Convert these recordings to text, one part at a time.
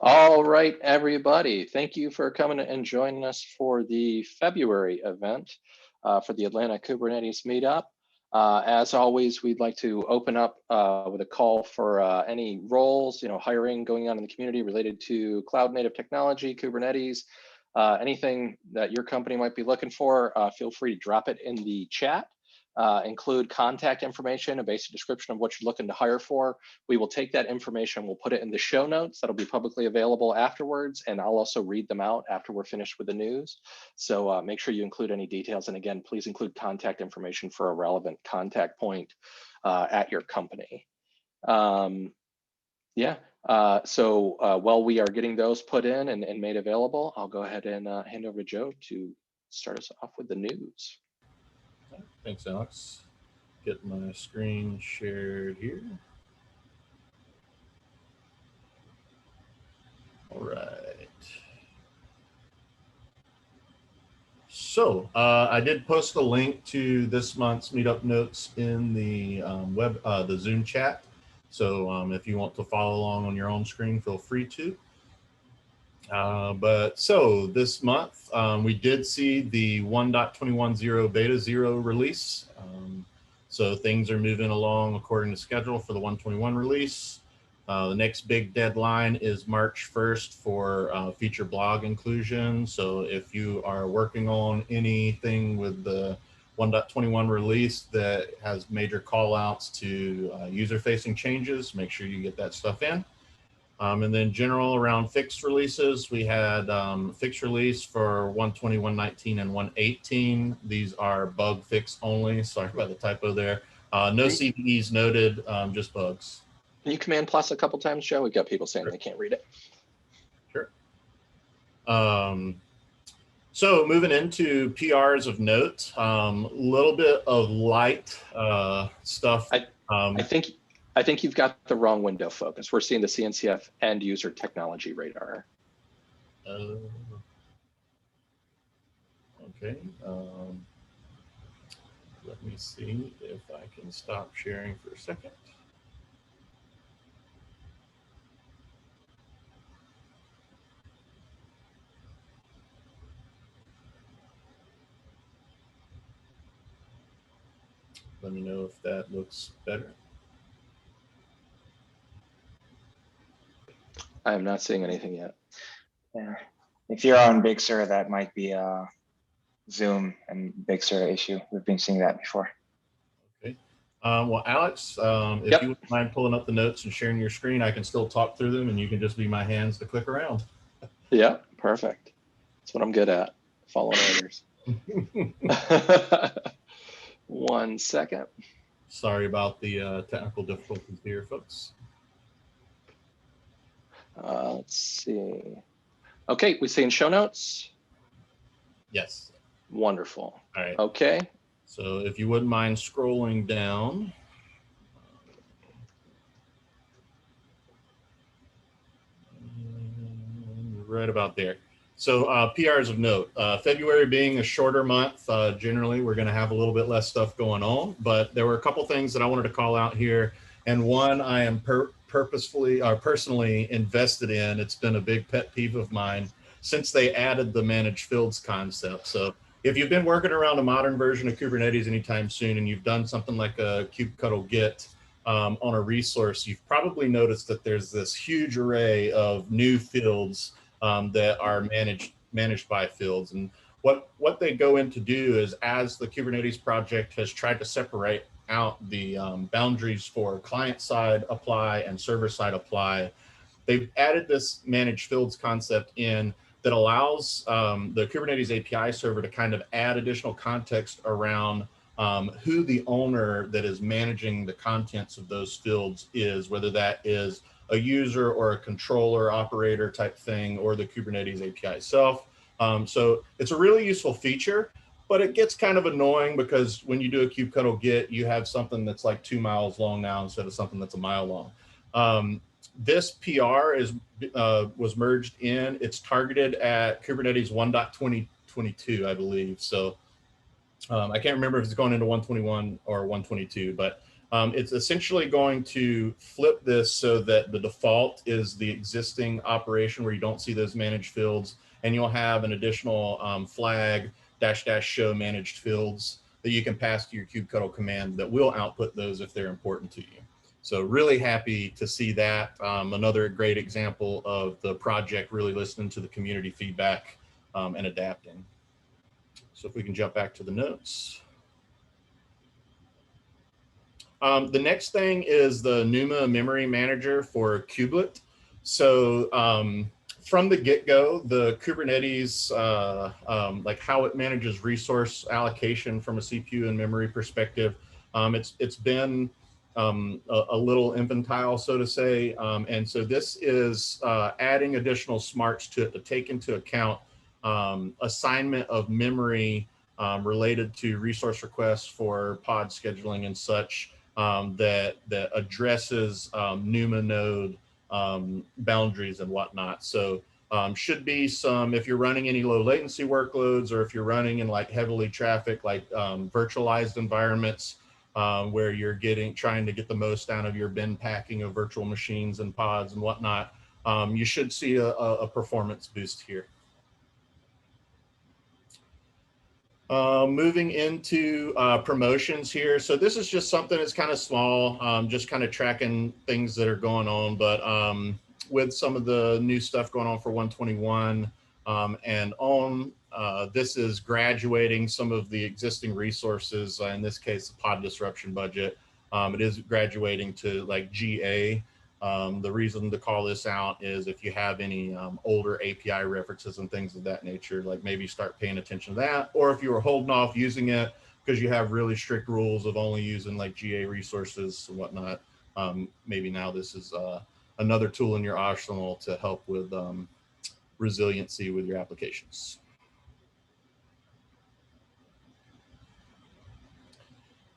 All right, everybody. Thank you for coming and joining us for the February event for the Atlanta Kubernetes Meetup. As always, we'd like to open up with a call for any roles, hiring going on in the community related to cloud native technology, Kubernetes, anything that your company might be looking for. Feel free to drop it in the chat. Include contact information, a basic description of what you're looking to hire for. We will take that information, we'll put it in the show notes that'll be publicly available afterwards, and I'll also read them out after we're finished with the news. So make sure you include any details, and again, please include contact information for a relevant contact point at your company. While we are getting those put in and made available, I'll go ahead and hand over to Joe to start us off with the news. Thanks, Alex. Get my screen shared here. All right. So I did post a link to this month's Meetup notes in the the Zoom chat. So if you want to follow along on your own screen, feel free to. So this month, we did see the 1.21.0 beta 0 release. So things are moving along according to schedule for the 1.21 release. The next big deadline is March 1st for feature blog inclusion. So if you are working on anything with the 1.21 release that has major call outs to user-facing changes, make sure you get that stuff in. And then general around fixed releases, we had fixed release for 1.20, 1.19, and 1.18. These are bug fix only. Sorry about the typo there. No CVEs noted, just bugs. Can you command plus a couple times, Joe? We've got people saying they can't read it. Sure. So moving into PRs of note, little bit of light stuff. I think you've got the wrong window focus. We're seeing the CNCF end user technology radar. Okay. Let me see if I can stop sharing for a second. Let me know if that looks better. I am not seeing anything yet. Yeah. If you're on Big Sur, that might be a Zoom and Big Sur issue. We've been seeing that before. Okay. Well, Alex, if you wouldn't mind pulling up the notes and sharing your screen, I can still talk through them and you can just be my hands to click around. Yeah, perfect. That's what I'm good at, following orders. 1 second. Sorry about the technical difficulties here, folks. Let's see. Okay, we see in show notes? Yes. Wonderful. All right. Okay. So if you wouldn't mind scrolling down. Right about there. So PRs of note, February being a shorter month, generally we're going to have a little bit less stuff going on, but there were a couple things that I wanted to call out here. And one I am personally invested in. It's been a big pet peeve of mine since they added the managed fields concept. So if you've been working around a modern version of Kubernetes anytime soon and you've done something like a kubectl git on a resource, you've probably noticed that there's this huge array of new fields that are managed by fields. And what they go in to do is, as the Kubernetes project has tried to separate out the boundaries for client-side apply and server-side apply, they've added this managed fields concept in that allows the Kubernetes API server to kind of add additional context around who the owner that is managing the contents of those fields is, whether that is a user or a controller operator type thing, or the Kubernetes API itself. So it's a really useful feature, but it gets kind of annoying because when you do a kubectl git, you have something that's like 2 miles long now instead of something that's a mile long. This PR was merged in. It's targeted at Kubernetes 1.2022, I believe. So I can't remember if it's going into 121 or 122, but It's essentially going to flip this so that the default is the existing operation where you don't see those managed fields, and you'll have an additional flag -- show managed fields that you can pass to your kubectl command that will output those if they're important to you. So really happy to see that. Another great example of the project really listening to the community feedback and adapting. So if we can jump back to the notes. The next thing is the NUMA memory manager for kubelet. So from the get-go, the Kubernetes, like how it manages resource allocation from a CPU and memory perspective, it's been a little infantile, so to say. And so this is adding additional smarts to it to take into account assignment of memory related to resource requests for pod scheduling and such. That addresses NUMA node boundaries and whatnot. So should be some, if you're running any low latency workloads, or if you're running in like heavily traffic, like virtualized environments where you're trying to get the most out of your bin packing of virtual machines and pods and whatnot, you should see a performance boost here. Moving into promotions here. So this is just something that's kind of small, just kind of tracking things that are going on. But with some of the new stuff going on for 121 and on, this is graduating some of the existing resources, in this case, the pod disruption budget. It is graduating to like GA. The reason to call this out is if you have any older API references and things of that nature, like maybe start paying attention to that. Or if you were holding off using it because you have really strict rules of only using like GA resources and whatnot, maybe now this is another tool in your arsenal to help with resiliency with your applications.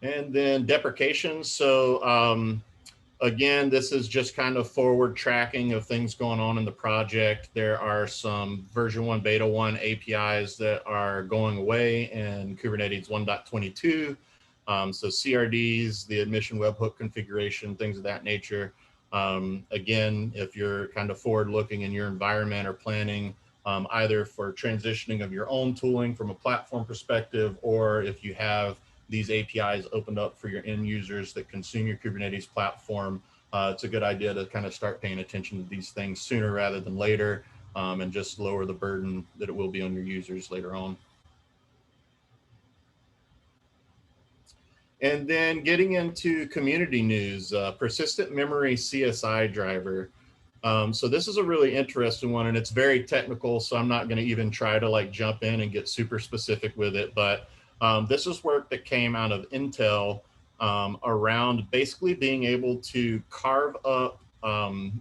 And then deprecations. So again, this is just kind of forward tracking of things going on in the project. There are some version 1, beta 1 APIs that are going away in Kubernetes 1.22. So CRDs, the admission webhook configuration, things of that nature. Again, if you're kind of forward looking in your environment or planning either for transitioning of your own tooling from a platform perspective, or if you have these APIs opened up for your end users that consume your Kubernetes platform, it's a good idea to kind of start paying attention to these things sooner rather than later, and just lower the burden that it will be on your users later on. And then getting into community news, persistent memory CSI driver. So this is a really interesting one, and it's very technical, so I'm not going to even try to like jump in and get super specific with it, but this is work that came out of Intel around basically being able to carve up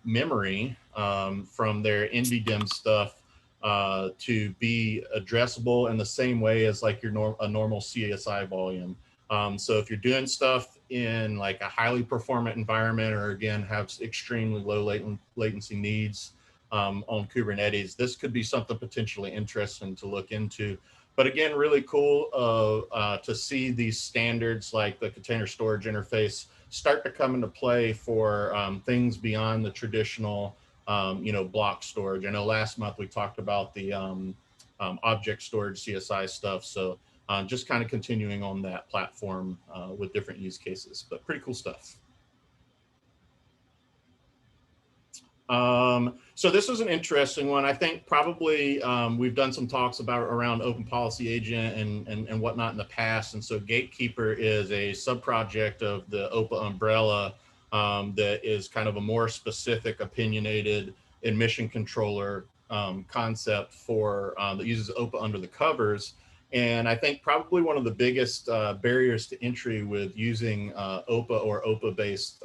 memory from their NVDIMM stuff to be addressable in the same way as like your a normal CSI volume. So if you're doing stuff in like a highly performant environment, or again have extremely low latency needs on Kubernetes, this could be something potentially interesting to look into. But again, really cool to see these standards like the container storage interface start to come into play for things beyond the traditional, block storage. I know last month we talked about the object storage CSI stuff. So just kind of continuing on that platform with different use cases, but pretty cool stuff. So this was an interesting one. I think probably we've done some talks around Open Policy Agent and whatnot in the past. And so Gatekeeper is a sub-project of the OPA umbrella that is kind of a more specific, opinionated admission controller concept for that uses OPA under the covers. And I think probably one of the biggest barriers to entry with using OPA or OPA-based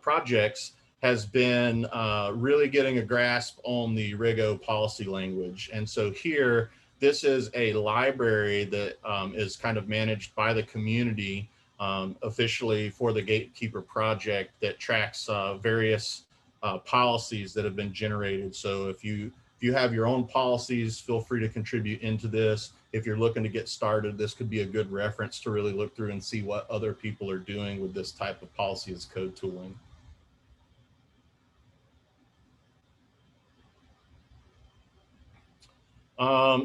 projects has been really getting a grasp on the RIGO policy language. And so here, this is a library that is kind of managed by the community officially for the Gatekeeper project that tracks various policies that have been generated. So if you have your own policies, feel free to contribute into this. if you're looking to get started, this could be a good reference to really look through and see what other people are doing with this type of policy as code tooling.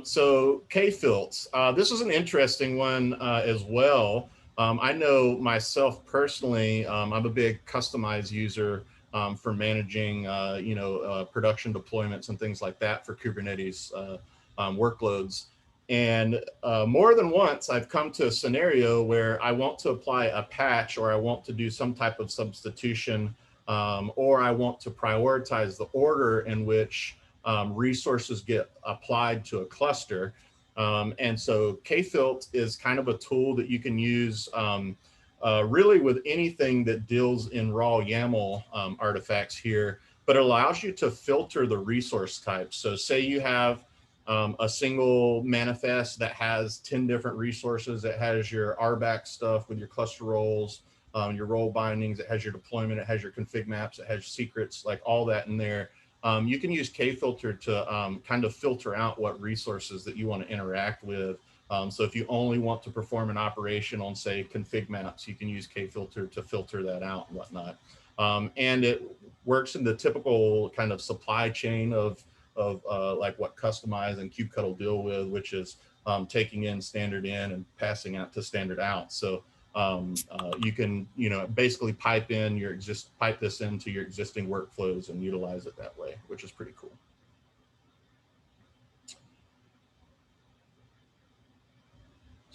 So K-filts, this is an interesting one as well. I know myself personally, I'm a big customized user for managing, production deployments and things like that for Kubernetes workloads. And more than once, I've come to a scenario where I want to apply a patch, or I want to do some type of substitution, or I want to prioritize the order in which resources get applied to a cluster. And so K-filt is kind of a tool that you can use really with anything that deals in raw YAML artifacts here, but it allows you to filter the resource types. So say you have a single manifest that has 10 different resources. It has your RBAC stuff with your cluster roles, your role bindings, it has your deployment, it has your config maps, it has secrets, like all that in there. You can use K-filter to kind of filter out what resources that you want to interact with. So if you only want to perform an operation on, say, config maps, you can use K-filter to filter that out and whatnot. And it works in the typical kind of supply chain of like what Kustomize and kubectl deal with, which is taking in standard in and passing out to standard out. So you can, basically pipe this into your existing workflows and utilize it that way, which is pretty cool.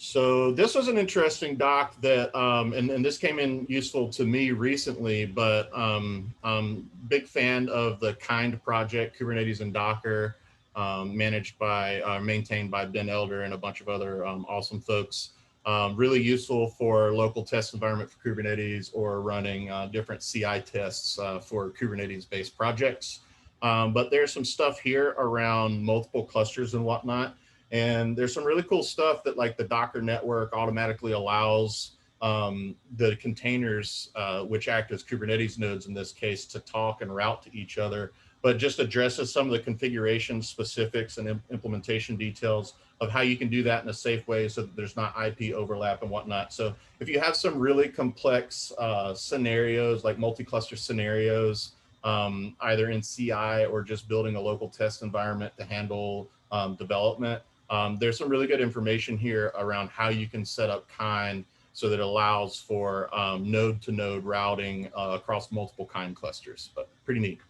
So this was an interesting doc that, and this came in useful to me recently, but big fan of the Kind project, Kubernetes and Docker, maintained by Ben Elder and a bunch of other awesome folks. Really useful for local test environment for Kubernetes, or running different CI tests for Kubernetes-based projects. But there's some stuff here around multiple clusters and whatnot. And there's some really cool stuff that, like, the Docker network automatically allows the containers, which act as Kubernetes nodes in this case, to talk and route to each other, but just addresses some of the configuration specifics and implementation details of how you can do that in a safe way so that there's not IP overlap and whatnot. So if you have some really complex scenarios, like multi-cluster scenarios, either in CI or just building a local test environment to handle development, there's some really good information here around how you can set up Kind so that it allows for node-to-node routing across multiple Kind clusters, but pretty neat.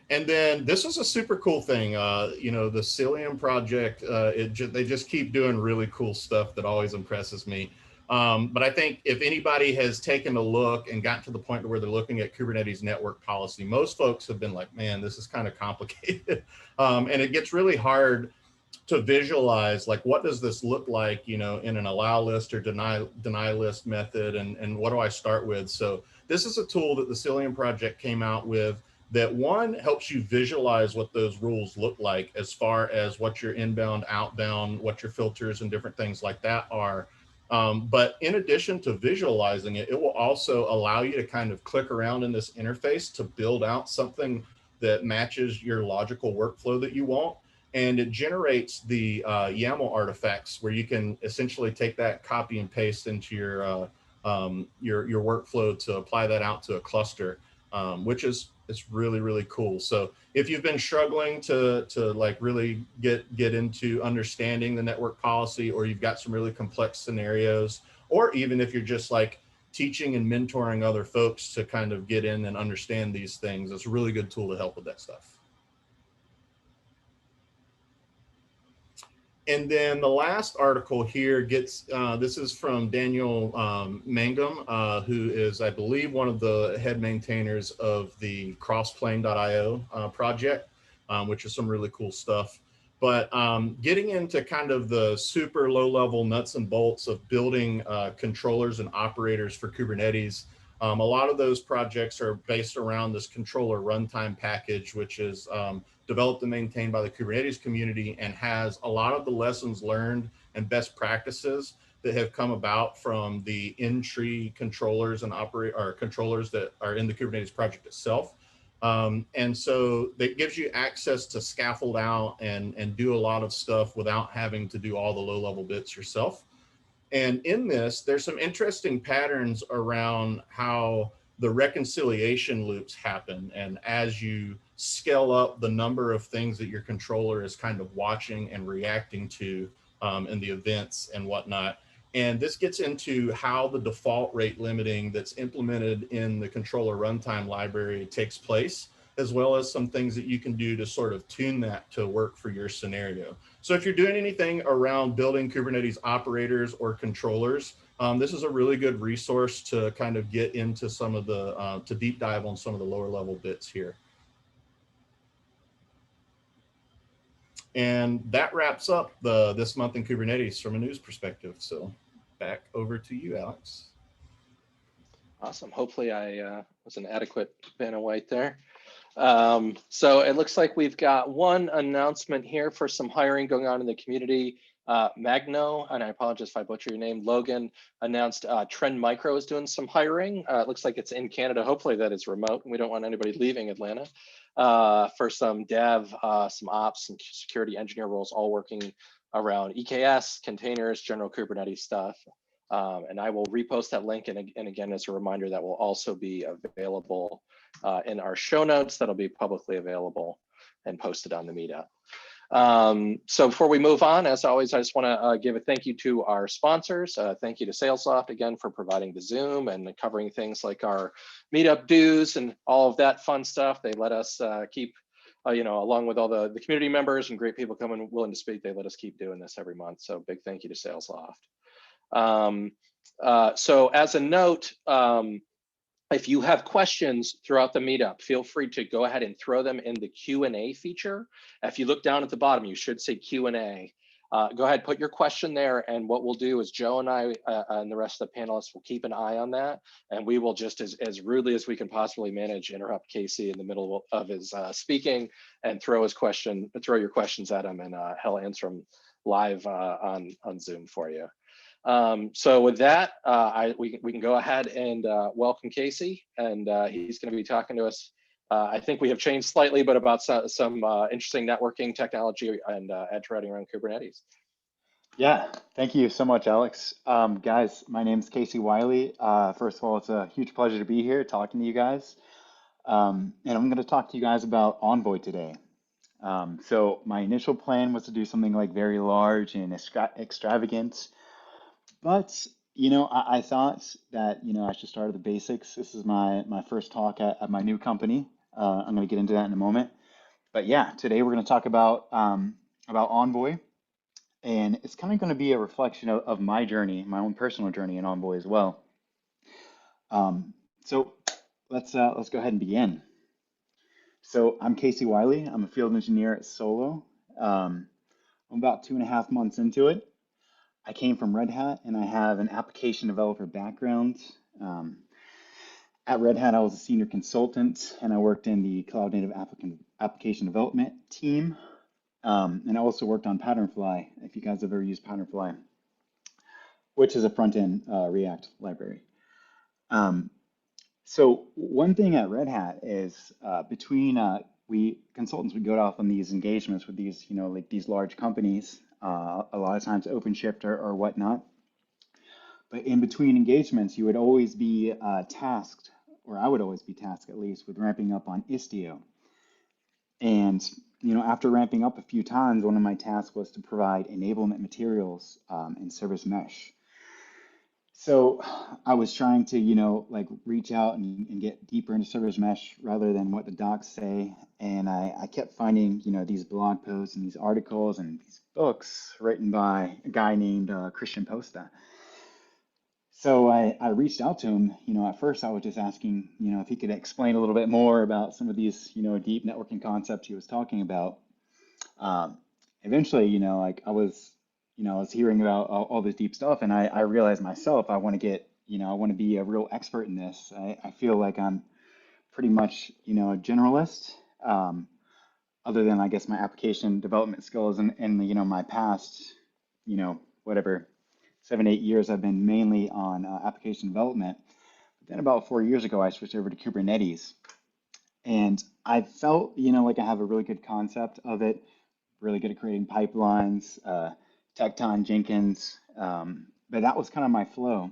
And then this is a super cool thing. The Cilium project, they just keep doing really cool stuff that always impresses me. But I think if anybody has taken a look and gotten to the point where they're looking at Kubernetes network policy, most folks have been like, man, this is kind of complicated. And it gets really hard to visualize, like, what does this look like, in an allow list or deny list method, and what do I start with? So this is a tool that the Cilium project came out with that, one, helps you visualize what those rules look like as far as what your inbound, outbound, what your filters and different things like that are. But in addition to visualizing it, it will also allow you to kind of click around in this interface to build out something that matches your logical workflow that you want. And it generates the YAML artifacts where you can essentially take that, copy and paste into your workflow to apply that out to a cluster, which is really, really cool. So if you've been struggling to like really get into understanding the network policy, or you've got some really complex scenarios, or even if you're just like teaching and mentoring other folks to kind of get in and understand these things, it's a really good tool to help with that stuff. And then the last article here gets, this is from Daniel Mangum, who is, I believe, one of the head maintainers of the crossplane.io project, which is some really cool stuff. But getting into kind of the super low level nuts and bolts of building controllers and operators for Kubernetes, a lot of those projects are based around this controller runtime package, which is developed and maintained by the Kubernetes community, and has a lot of the lessons learned and best practices that have come about from the in-tree controllers and controllers that are in the Kubernetes project itself. And so that gives you access to scaffold out and do a lot of stuff without having to do all the low level bits yourself. And in this, there's some interesting patterns around how the reconciliation loops happen. And as you scale up the number of things that your controller is kind of watching and reacting to in the events and whatnot. And this gets into how the default rate limiting that's implemented in the controller runtime library takes place, as well as some things that you can do to sort of tune that to work for your scenario. So if you're doing anything around building Kubernetes operators or controllers, this is a really good resource to kind of get into some of the, to deep dive on some of the lower level bits here. And that wraps up this month in Kubernetes from a news perspective. So back over to you, Alex. Awesome. Hopefully I was an adequate Vanna White there. So it looks like we've got one announcement here for some hiring going on in the community. Magno, and I apologize if I butcher your name, Logan, announced Trend Micro is doing some hiring. It looks like it's in Canada. Hopefully that is remote. We don't want anybody leaving Atlanta for some dev, some ops, some security engineer roles, all working around EKS, containers, general Kubernetes stuff. And I will repost that link. And again, as a reminder, that will also be available in our show notes. That'll be publicly available and posted on the Meetup. So before we move on, as always, I just want to give a thank you to our sponsors. Thank you to SalesLoft again for providing the Zoom and covering things like our Meetup dues and all of that fun stuff. They let us keep, along with all the community members and great people coming willing to speak, they let us keep doing this every month. So big thank you to SalesLoft. So as a note, if you have questions throughout the Meetup, feel free to go ahead and throw them in the Q&A feature. If you look down at the bottom, you should say Q&A. Go ahead, put your question there, and what we'll do is Joe and I and the rest of the panelists will keep an eye on that, and we will just as rudely as we can possibly manage interrupt Casey in the middle of his speaking and throw your questions at him, and he'll answer them live on Zoom for you. So with that, we can go ahead and welcome Casey, and he's going to be talking to us. I think we have changed slightly, but about some interesting networking technology and edge routing around Kubernetes. Yeah, thank you so much, Alex. Guys, my name is Casey Wylie. First of all, it's a huge pleasure to be here talking to you guys. And I'm going to talk to you guys about Envoy today. So my initial plan was to do something like very large and extravagant. But, I thought that, I should start at the basics. This is my first talk at my new company. I'm going to get into that in a moment. But yeah, today we're going to talk about Envoy. And it's kind of going to be a reflection of my journey, my own personal journey in Envoy as well. So let's go ahead and begin. So I'm Casey Wylie. I'm a field engineer at Solo. I'm about 2.5 months into it. I came from Red Hat, and I have an application developer background. At Red Hat, I was a senior consultant, and I worked in the cloud native application development team. And I also worked on Patternfly, if you guys have ever used Patternfly, which is a front-end React library. So one thing at Red Hat is between we consultants would go off on these engagements with these, like these large companies, a lot of times OpenShift or whatnot. But in between engagements, you would always be tasked, or I would always be tasked at least, with ramping up on Istio. And after ramping up a few times, one of my tasks was to provide enablement materials in service mesh. So I was trying to, like reach out and get deeper into service mesh rather than what the docs say. And I kept finding, these blog posts and these articles and these books written by a guy named Christian Posta. So I reached out to him. At first I was just asking, if he could explain a little bit more about some of these, deep networking concepts he was talking about. Eventually, like I was hearing about all this deep stuff, and I realized myself, I want to get, I want to be a real expert in this. I feel like I'm pretty much, a generalist, other than I guess my application development skills and my past, whatever, 7-8 years I've been mainly on application development. But then about 4 years ago, I switched over to Kubernetes. And I felt, like I have a really good concept of it, really good at creating pipelines, Tecton, Jenkins, but that was kind of my flow.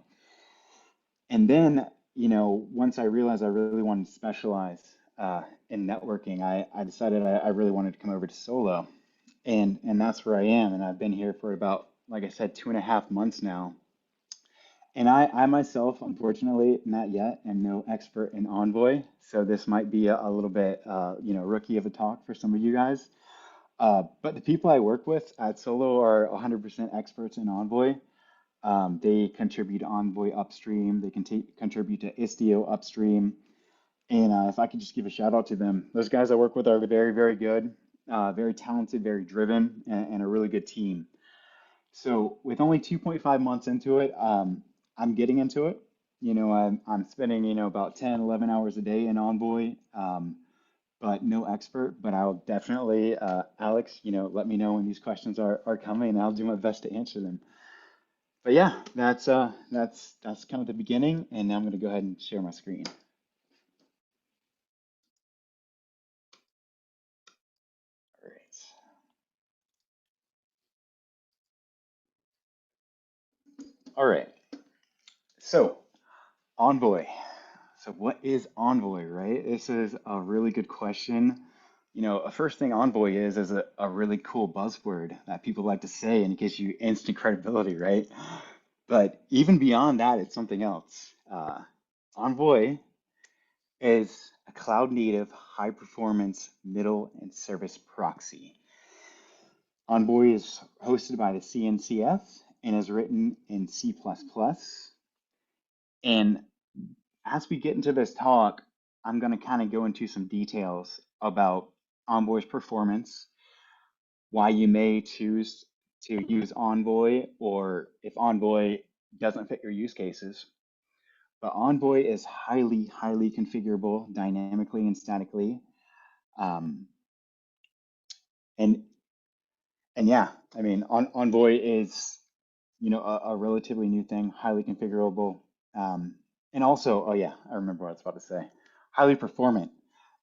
And then, once I realized I really wanted to specialize in networking, I decided I really wanted to come over to Solo. And that's where I am. And I've been here for about, like I said, 2.5 months now. And I myself, unfortunately, not yet, am no expert in Envoy. So this might be a little bit, rookie of a talk for some of you guys. But the people I work with at Solo are 100% experts in Envoy. They contribute to Envoy upstream. They can contribute to Istio upstream. And if I could just give a shout out to them, those guys I work with are very, very good, very talented, very driven, and a really good team. So with only 2.5 months into it, I'm getting into it. I'm spending, about 10, 11 hours a day in Envoy, but no expert. But I'll definitely, Alex, let me know when these questions are coming, and I'll do my best to answer them. But yeah, that's kind of the beginning, and now I'm going to go ahead and share my screen. All right. All right. So Envoy. So what is Envoy, right? This is a really good question. A first thing Envoy is a really cool buzzword that people like to say, and it gives you instant credibility, right? But even beyond that, it's something else. Envoy is a cloud native, high performance middle and service proxy. Envoy is hosted by the CNCF and is written in C++. And as we get into this talk, I'm going to kind of go into some details about Envoy's performance, why you may choose to use Envoy, or if Envoy doesn't fit your use cases. But Envoy is highly, highly configurable dynamically and statically. Um, and and yeah, I mean, Envoy is, a relatively new thing, highly configurable. And also, oh yeah, I remember what I was about to say. Highly performant.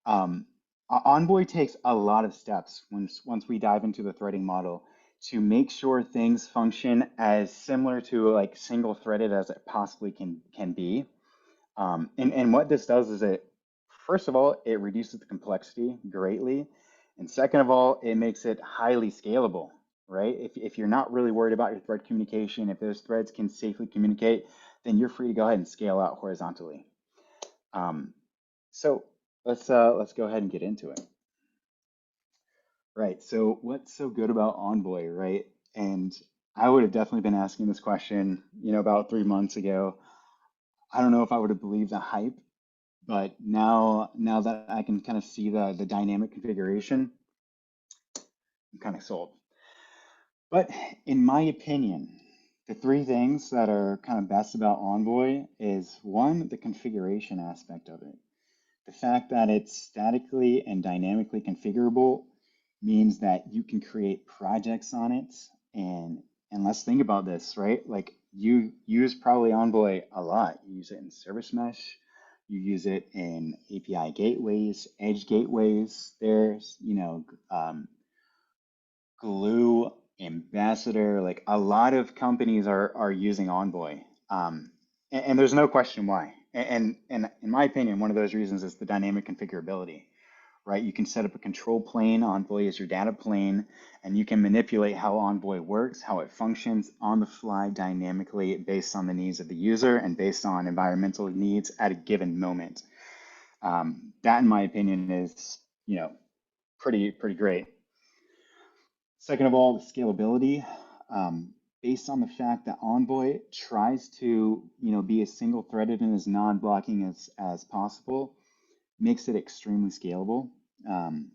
Envoy takes a lot of steps once we dive into the threading model to make sure things function as similar to like single threaded as it possibly can be. And what this does is first of all, it reduces the complexity greatly. And second of all, it makes it highly scalable, right? If you're not really worried about your thread communication, if those threads can safely communicate, then you're free to go ahead and scale out horizontally. So let's go ahead and get into it. Right, so what's so good about Envoy, right? And I would have definitely been asking this question, about 3 months ago. I don't know if I would have believed the hype, but now that I can kind of see the dynamic configuration, I'm kind of sold. But in my opinion, the three things that are kind of best about Envoy is one, the configuration aspect of it. The fact that it's statically and dynamically configurable means that you can create projects on it. And let's think about this, right? Like you use probably Envoy a lot. You use it in service mesh. You use it in API gateways, edge gateways. There's, Glue, Ambassador, like a lot of companies are using Envoy. And there's no question why. And in my opinion, one of those reasons is the dynamic configurability, right? You can set up a control plane, Envoy is your data plane, and you can manipulate how Envoy works, how it functions on the fly dynamically based on the needs of the user and based on environmental needs at a given moment. That, in my opinion, is, pretty great. Second of all, the scalability, based on the fact that Envoy tries to, be as single threaded and as non-blocking as possible, makes it extremely scalable. And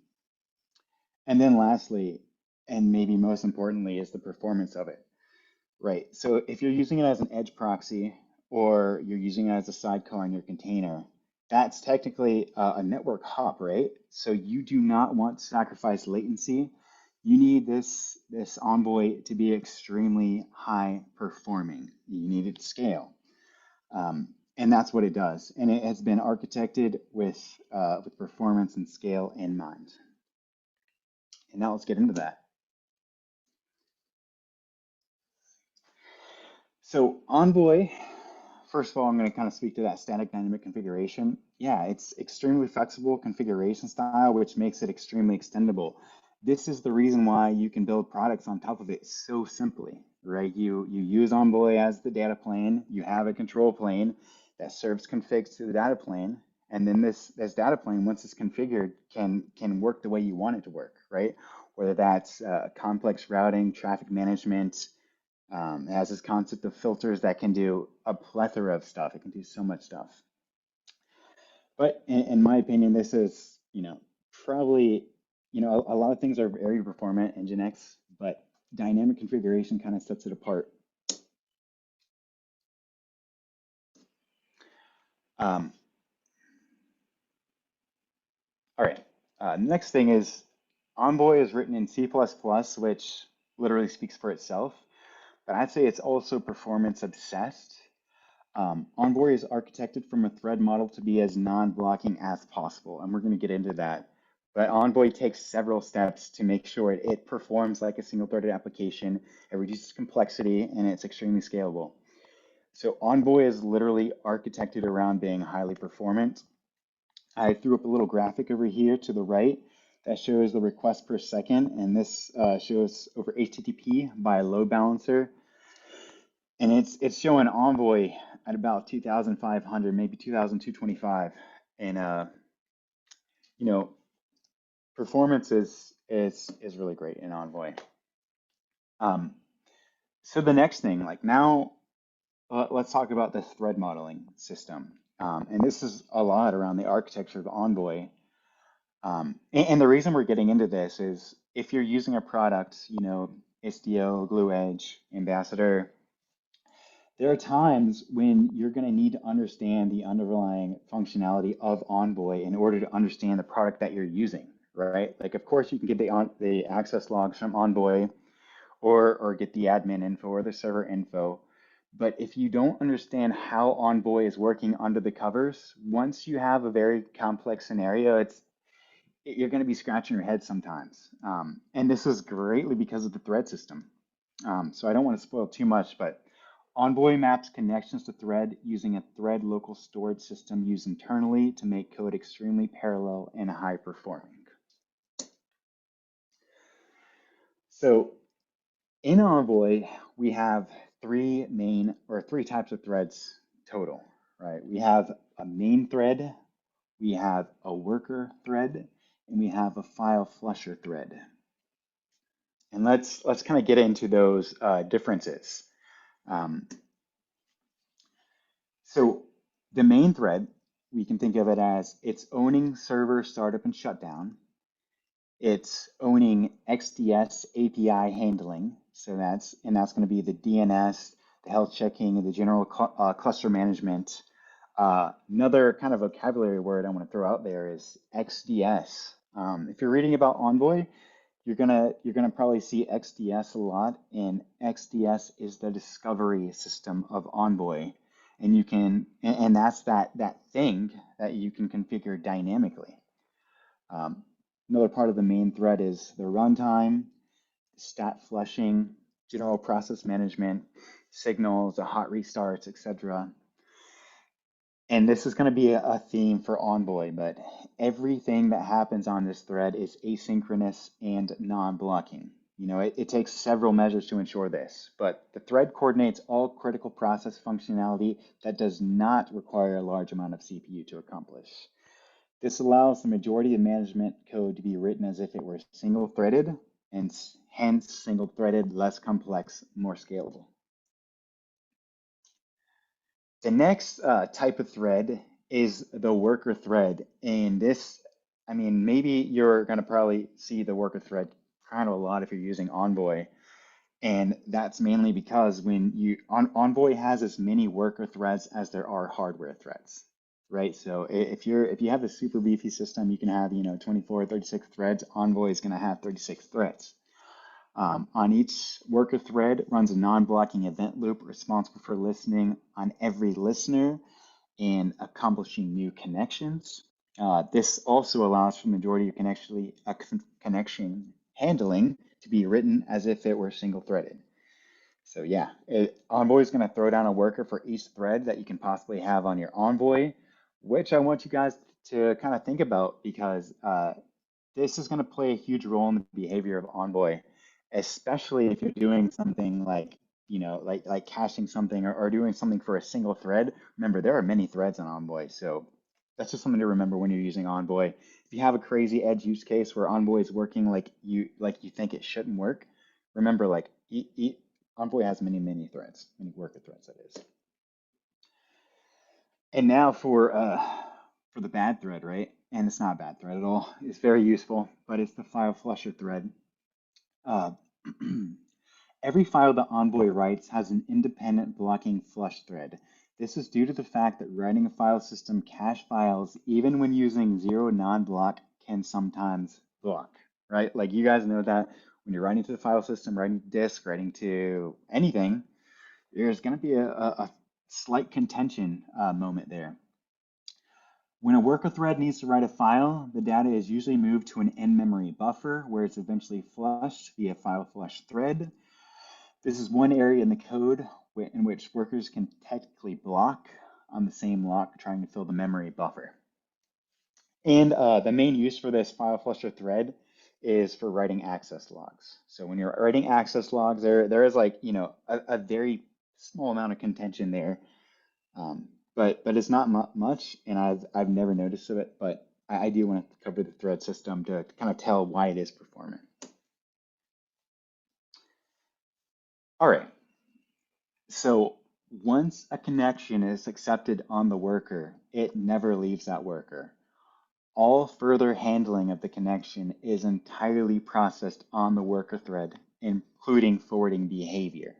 then lastly, and maybe most importantly, is the performance of it, right? So if you're using it as an edge proxy or you're using it as a sidecar in your container, that's technically a network hop, right? So you do not want to sacrifice latency. You need this Envoy to be extremely high performing. You need it to scale. And that's what it does. And it has been architected with performance and scale in mind. And now let's get into that. So Envoy, first of all, I'm going to kind of speak to that static dynamic configuration. Yeah, it's extremely flexible configuration style, which makes it extremely extendable. This is the reason why you can build products on top of it so simply, right? You use Envoy as the data plane. You have a control plane that serves configs to the data plane. And then this data plane, once it's configured, can work the way you want it to work, right? Whether that's complex routing, traffic management. It has this concept of filters that can do a plethora of stuff. It can do so much stuff. But in my opinion, this is, probably, a lot of things are very performant in Nginx, but dynamic configuration kind of sets it apart. All right, next thing is Envoy is written in C++, which literally speaks for itself, but I'd say it's also performance obsessed. Envoy is architected from a thread model to be as non-blocking as possible, and we're going to get into that. But Envoy takes several steps to make sure it performs like a single-threaded application, it reduces complexity, and it's extremely scalable. So Envoy is literally architected around being highly performant. I threw up a little graphic over here to the right that shows the requests per second, and this shows over HTTP by a load balancer. And it's showing Envoy at about 2,500, maybe 2,225. And performance is really great in Envoy. So the next thing, like now, let's talk about the thread modeling system. And this is a lot around the architecture of Envoy. And the reason we're getting into this is if you're using a product, Istio, Glue Edge, Ambassador, there are times when you're going to need to understand the underlying functionality of Envoy in order to understand the product that you're using, right? Like, of course, you can get the access logs from Envoy or get the admin info or the server info. But if you don't understand how Envoy is working under the covers, once you have a very complex scenario, you're going to be scratching your head sometimes. And this is greatly because of the thread system. So I don't want to spoil too much, but Envoy maps connections to thread using a thread local storage system used internally to make code extremely parallel and high performing. So in Envoy, we have three types of threads total, right? We have a main thread, we have a worker thread, and we have a file flusher thread. And let's kind of get into those differences. So the main thread, we can think of it as it's owning server startup and shutdown. It's owning XDS API handling. So that's going to be the DNS, the health checking, and the general cluster management. Another kind of vocabulary word I want to throw out there is XDS. If you're reading about Envoy, you're gonna probably see XDS a lot, and XDS is the discovery system of Envoy. And that's that thing that you can configure dynamically. Another part of the main thread is the runtime, stat flushing, general process management, signals, the hot restarts, etc. And this is going to be a theme for Envoy, but everything that happens on this thread is asynchronous and non-blocking. It takes several measures to ensure this, but the thread coordinates all critical process functionality that does not require a large amount of CPU to accomplish. This allows the majority of management code to be written as if it were single-threaded, and hence single-threaded, less complex, more scalable. The next type of thread is the worker thread. And this, maybe you're going to probably see the worker thread kind of a lot if you're using Envoy. And that's mainly because Envoy has as many worker threads as there are hardware threads, right? So if you have a super beefy system, you can have 24, 36 threads. Envoy is going to have 36 threads. On each worker thread runs a non-blocking event loop responsible for listening on every listener and accomplishing new connections. This also allows for the majority of connection handling to be written as if it were single-threaded. So yeah, Envoy is going to throw down a worker for each thread that you can possibly have on your Envoy, which I want you guys to kind of think about because this is going to play a huge role in the behavior of Envoy, especially if you're doing something like, like caching something or doing something for a single thread. Remember, there are many threads on Envoy, so that's just something to remember when you're using Envoy. If you have a crazy edge use case where Envoy is working like you think it shouldn't work, remember like Envoy has many threads, many worker threads that is. And now for the bad thread, right? And it's not a bad thread at all. It's very useful, but it's the file flusher thread. Uh, every file that Envoy writes has an independent blocking flush thread. This is due to the fact that writing a file system cache files, even when using zero non-block, can sometimes block, right? Like you guys know that when you're writing to the file system, writing to disk, writing to anything, there's going to be a slight contention moment there. When a worker thread needs to write a file, the data is usually moved to an in-memory buffer where it's eventually flushed via file flush thread. This is one area in the code in which workers can technically block on the same lock trying to fill the memory buffer. And the main use for this file flusher thread is for writing access logs. So when you're writing access logs, there is like, a very small amount of contention there. But it's not much, and I've never noticed it, but I do want to cover the thread system to kind of tell why it is performant. All right, so once a connection is accepted on the worker, it never leaves that worker. All further handling of the connection is entirely processed on the worker thread, including forwarding behavior.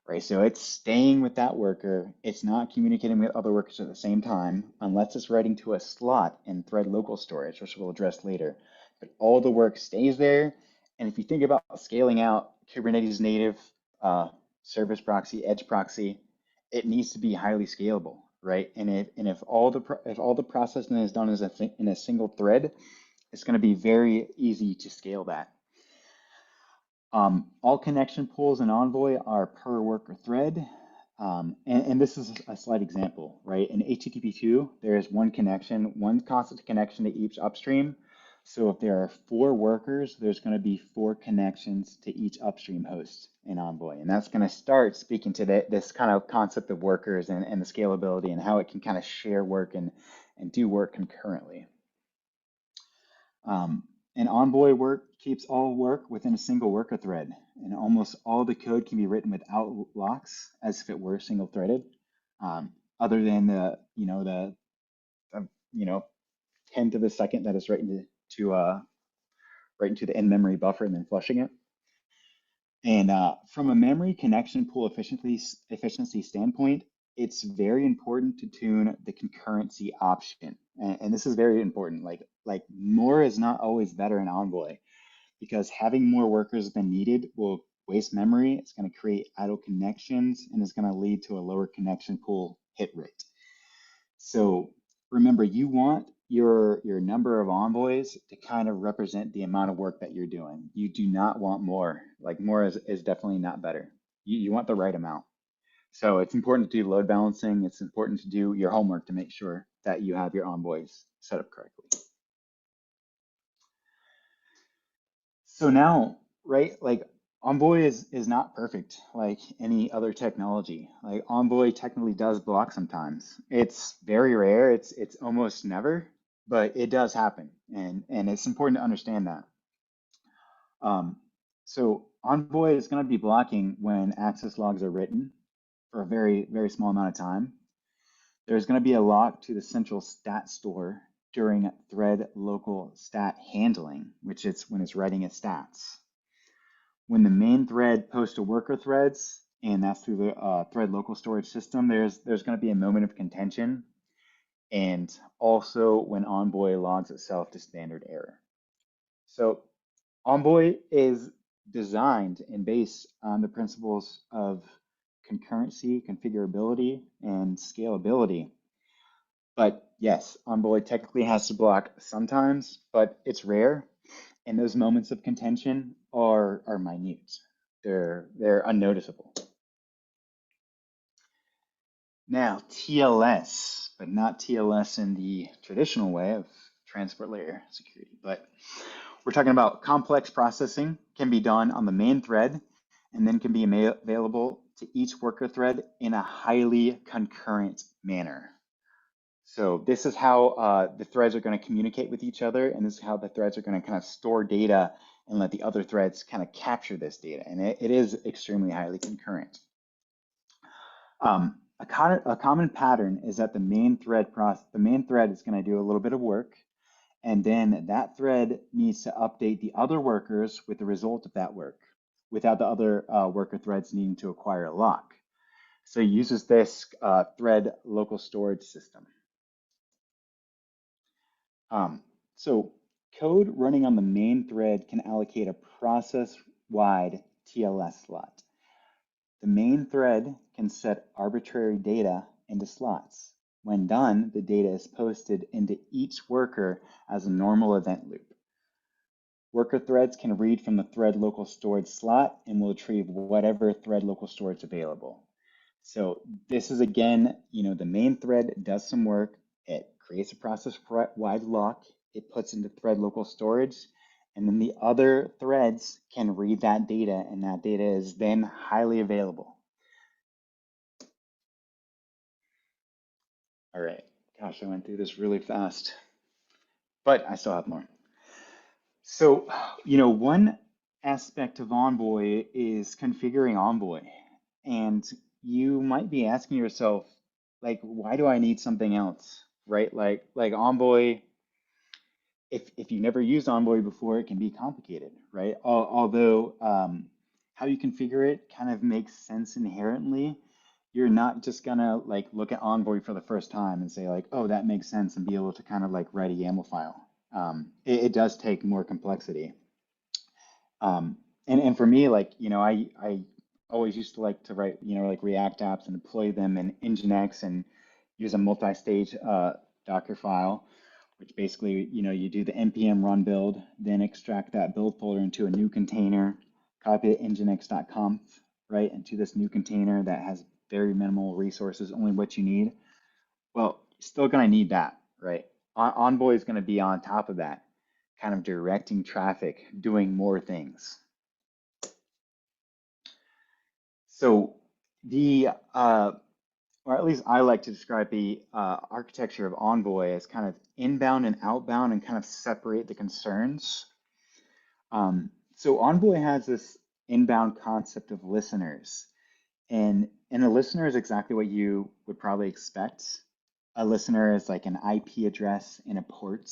Right, so it's staying with that worker. It's not communicating with other workers at the same time, unless it's writing to a slot in thread local storage, which we'll address later. But all the work stays there. And if you think about scaling out Kubernetes native service proxy, edge proxy, it needs to be highly scalable, right? And if all the processing is done in a single thread, it's going to be very easy to scale that. All connection pools in Envoy are per worker thread. And this is a slight example, right? In HTTP2, there is one constant connection to each upstream. So if there are 4 workers, there's going to be 4 connections to each upstream host in Envoy. And that's going to start speaking to this kind of concept of workers and the scalability and how it can kind of share work and do work concurrently. And Envoy keeps all work within a single worker thread, and almost all the code can be written without locks, as if it were single-threaded, other than the 10 to the second that is written to the in-memory buffer and then flushing it. And from a memory connection pool efficiency standpoint, it's very important to tune the concurrency option. And this is very important. Like more is not always better in Envoy, because having more workers than needed will waste memory. It's going to create idle connections and is going to lead to a lower connection pool hit rate. So remember, you want your number of envoys to kind of represent the amount of work that you're doing. You do not want more. Like more is definitely not better. You want the right amount. So it's important to do load balancing. It's important to do your homework to make sure that you have your envoys set up correctly. So now, right, like Envoy is not perfect like any other technology. Like Envoy technically does block sometimes. It's very rare. It's almost never, but it does happen, and it's important to understand that. So Envoy is going to be blocking when access logs are written for a very small amount of time. There's going to be a lock to the central stat store during thread local stat handling, which is when it's writing its stats. When the main thread posts to worker threads, and that's through the thread local storage system, there's going to be a moment of contention, and also when Envoy logs itself to standard error. So Envoy is designed and based on the principles of concurrency, configurability, and scalability. But yes, Envoy technically has to block sometimes, but it's rare. And those moments of contention are minute. They're unnoticeable. Now, TLS, but not TLS in the traditional way of transport layer security, but we're talking about complex processing can be done on the main thread and then can be available to each worker thread in a highly concurrent manner. So this is how the threads are going to communicate with each other, and this is how the threads are going to kind of store data and let the other threads kind of capture this data. And it is extremely highly concurrent. A common pattern is that the main thread is going to do a little bit of work, and then that thread needs to update the other workers with the result of that work, without the other worker threads needing to acquire a lock. So it uses this thread local storage system. So code running on the main thread can allocate a process-wide TLS slot. The main thread can set arbitrary data into slots. When done, the data is posted into each worker as a normal event loop. Worker threads can read from the thread local storage slot and will retrieve whatever thread local storage available. So this is, again, the main thread does some work. It creates a process-wide lock. It puts into thread local storage, and then the other threads can read that data, and that data is then highly available. All right, gosh, I went through this really fast, but I still have more. So, one aspect of Envoy is configuring Envoy, and you might be asking yourself, like, why do I need something else, right? Like Envoy, if you never used Envoy before, it can be complicated, right? Although how you configure it kind of makes sense inherently. You're not just gonna like look at Envoy for the first time and say like, oh, that makes sense, and be able to kind of like write a YAML file. It does take more complexity. And for me, like, I always used to like to write, like React apps and deploy them in Nginx and use a multi-stage Docker file, which basically, you do the npm run build, then extract that build folder into a new container, copy it nginx.conf, right, into this new container that has very minimal resources, only what you need. Well, you're still going to need that, right? Envoy is going to be on top of that, kind of directing traffic, doing more things. So or at least I like to describe the architecture of Envoy as kind of inbound and outbound and kind of separate the concerns. So Envoy has this inbound concept of listeners. And a listener is exactly what you would probably expect. A listener is like an IP address in a port.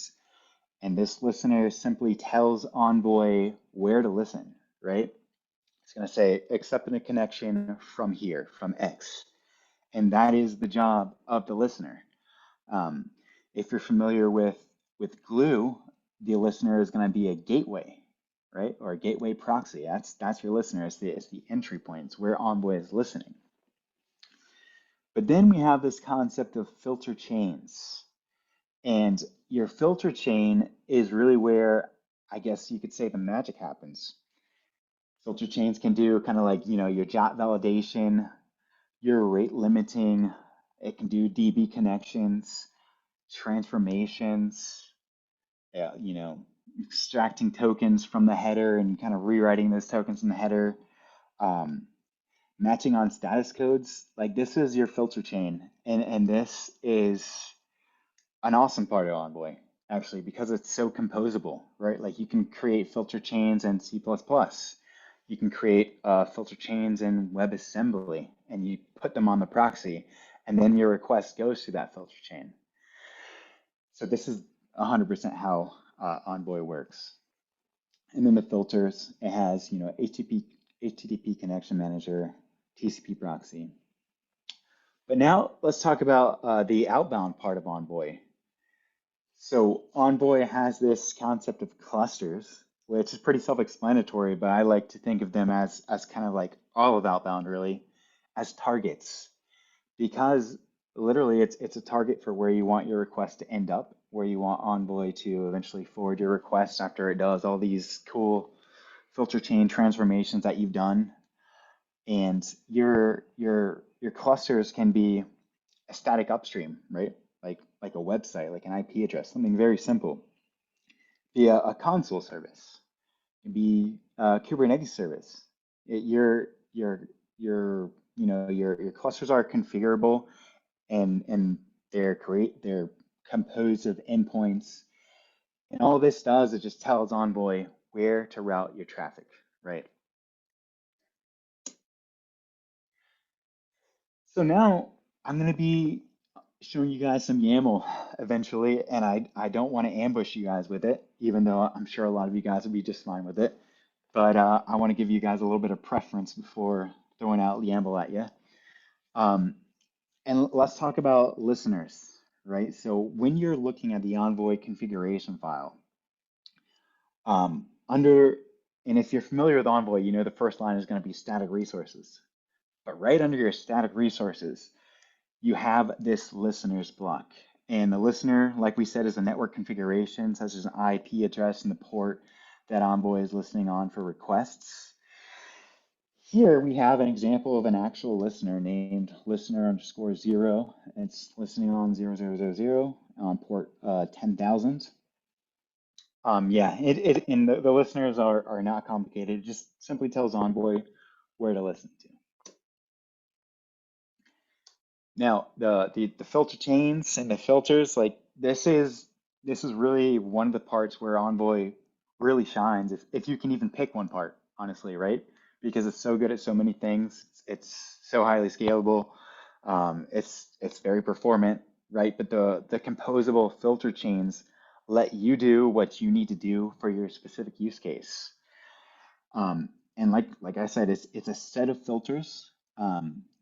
And this listener simply tells Envoy where to listen, right? It's going to say, accepting a connection from here, from X. And that is the job of the listener. If you're familiar with Glue, the listener is going to be a gateway, right? Or a gateway proxy. That's your listener. It's the entry point. It's where Envoy is listening. But then we have this concept of filter chains. And your filter chain is really where, I guess you could say, the magic happens. Filter chains can do kind of like, your JOT validation, your rate limiting. It can do DB connections, transformations, extracting tokens from the header and kind of rewriting those tokens in the header, matching on status codes. Like, this is your filter chain, and this is an awesome part of Envoy, actually, because it's so composable, right? Like, you can create filter chains in C++. You can create filter chains in WebAssembly, and you put them on the proxy, and then your request goes through that filter chain. So this is 100% how Envoy works. And then the filters, it has, HTTP connection manager, TCP proxy. But now let's talk about the outbound part of Envoy. So Envoy has this concept of clusters, which is pretty self-explanatory, but I like to think of them as kind of like all of outbound, really, as targets. Because literally it's a target for where you want your request to end up, where you want Envoy to eventually forward your request after it does all these cool filter chain transformations that you've done. And your clusters can be a static upstream, right? Like a website, like an IP address, something very simple. Be a console service, it can be a Kubernetes service. Your clusters are configurable, and they're composed of endpoints, and all this does is just tells Envoy where to route your traffic, right? So now I'm going to be showing you guys some YAML eventually, and I don't want to ambush you guys with it, even though I'm sure a lot of you guys will be just fine with it. But I want to give you guys a little bit of preference before throwing out YAML at you. And let's talk about listeners, right? So when you're looking at the Envoy configuration file, and if you're familiar with Envoy, you know the first line is going to be static resources. But right under your static resources, you have this listeners block. And the listener, like we said, is a network configuration, such as an IP address and the port that Envoy is listening on for requests. Here we have an example of an actual listener named listener_0. It's listening on 0000 on port 10,000. Yeah, and the listeners are not complicated. It just simply tells Envoy where to listen to. Now, the filter chains and the filters, like this is really one of the parts where Envoy really shines, if you can even pick one part, honestly, right? Because it's so good at so many things. It's so highly scalable. It's very performant, right? But the composable filter chains let you do what you need to do for your specific use case. And like I said, it's a set of filters,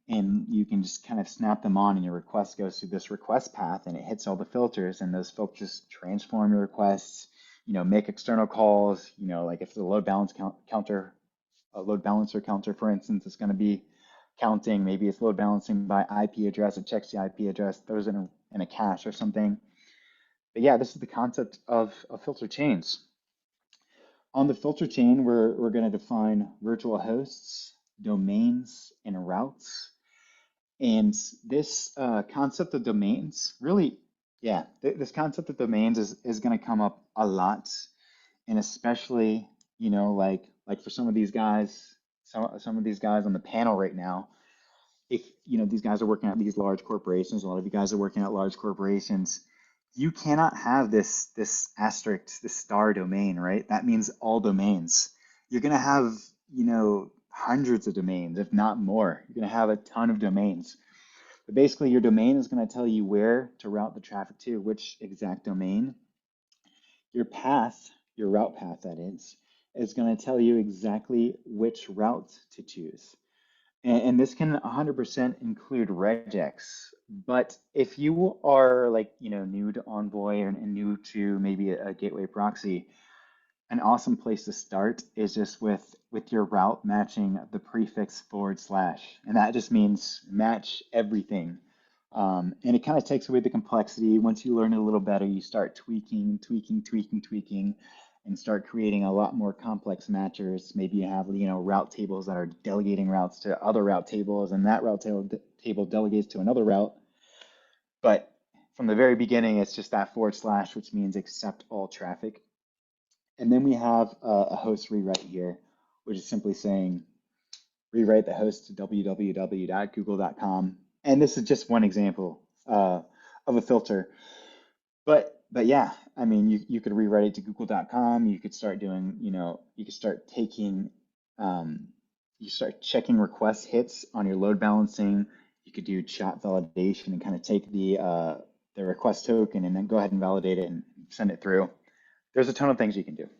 and you can just kind of snap them on, and your request goes through this request path, and it hits all the filters, and those filters transform your requests. Make external calls. Like if the load balancer counter, for instance, is going to be counting, maybe it's load balancing by IP address. It checks the IP address, throws it in a cache or something. But yeah, this is the concept of filter chains. On the filter chain, we're going to define virtual hosts, domains, and routes. And this concept of domains really, yeah, this concept of domains is going to come up a lot. And especially, like for some of these guys, some of these guys on the panel right now, if these guys are working at these large corporations, a lot of you guys are working at large corporations, you cannot have this asterisk, this star domain, right? That means all domains. You're gonna have, hundreds of domains, if not more. You're gonna have a ton of domains. But basically your domain is gonna tell you where to route the traffic to, which exact domain. Your path, your route path that is gonna tell you exactly which route to choose. And this can 100% include regex. But if you are new to Envoy and new to maybe a gateway proxy, an awesome place to start is just with your route matching the prefix /. And that just means match everything. And it kind of takes away the complexity. Once you learn it a little better, you start tweaking, and start creating a lot more complex matchers. Maybe you have, route tables that are delegating routes to other route tables, and that route table delegates to another route. But from the very beginning, it's just that /, which means accept all traffic. And then we have a host rewrite here, which is simply saying rewrite the host to www.google.com. And this is just one example of a filter. But yeah, I mean, you could rewrite it to google.com. You could start doing, you could start taking, you start checking request hits on your load balancing. You could do chat validation and kind of take the request token and then go ahead and validate it and send it through. There's a ton of things you can do.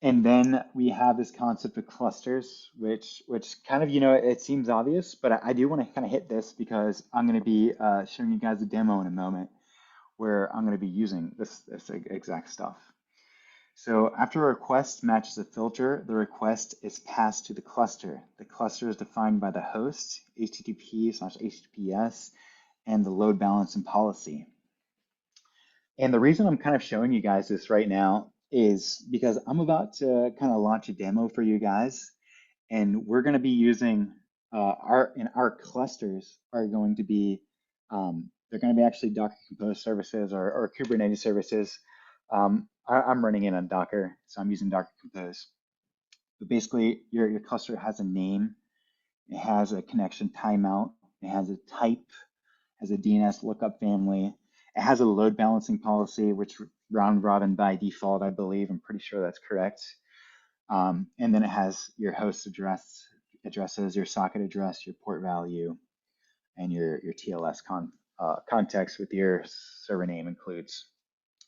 And then we have this concept of clusters, which kind of, it seems obvious, but I do want to kind of hit this because I'm going to be showing you guys a demo in a moment where I'm going to be using this exact stuff. So after a request matches a filter, the request is passed to the cluster. The cluster is defined by the host, HTTP/HTTPS, and the load balancing policy. And the reason I'm kind of showing you guys this right now is because I'm about to kind of launch a demo for you guys, and we're going to be using our clusters are going to be they're going to be actually Docker Compose services or Kubernetes services. I'm running it on Docker, so I'm using Docker Compose. But basically, your cluster has a name, it has a connection timeout, it has a type, has a DNS lookup family. It has a load balancing policy, which round robin by default, I believe. I'm pretty sure that's correct. And then it has your host addresses, your socket address, your port value, and your TLS context with your server name includes.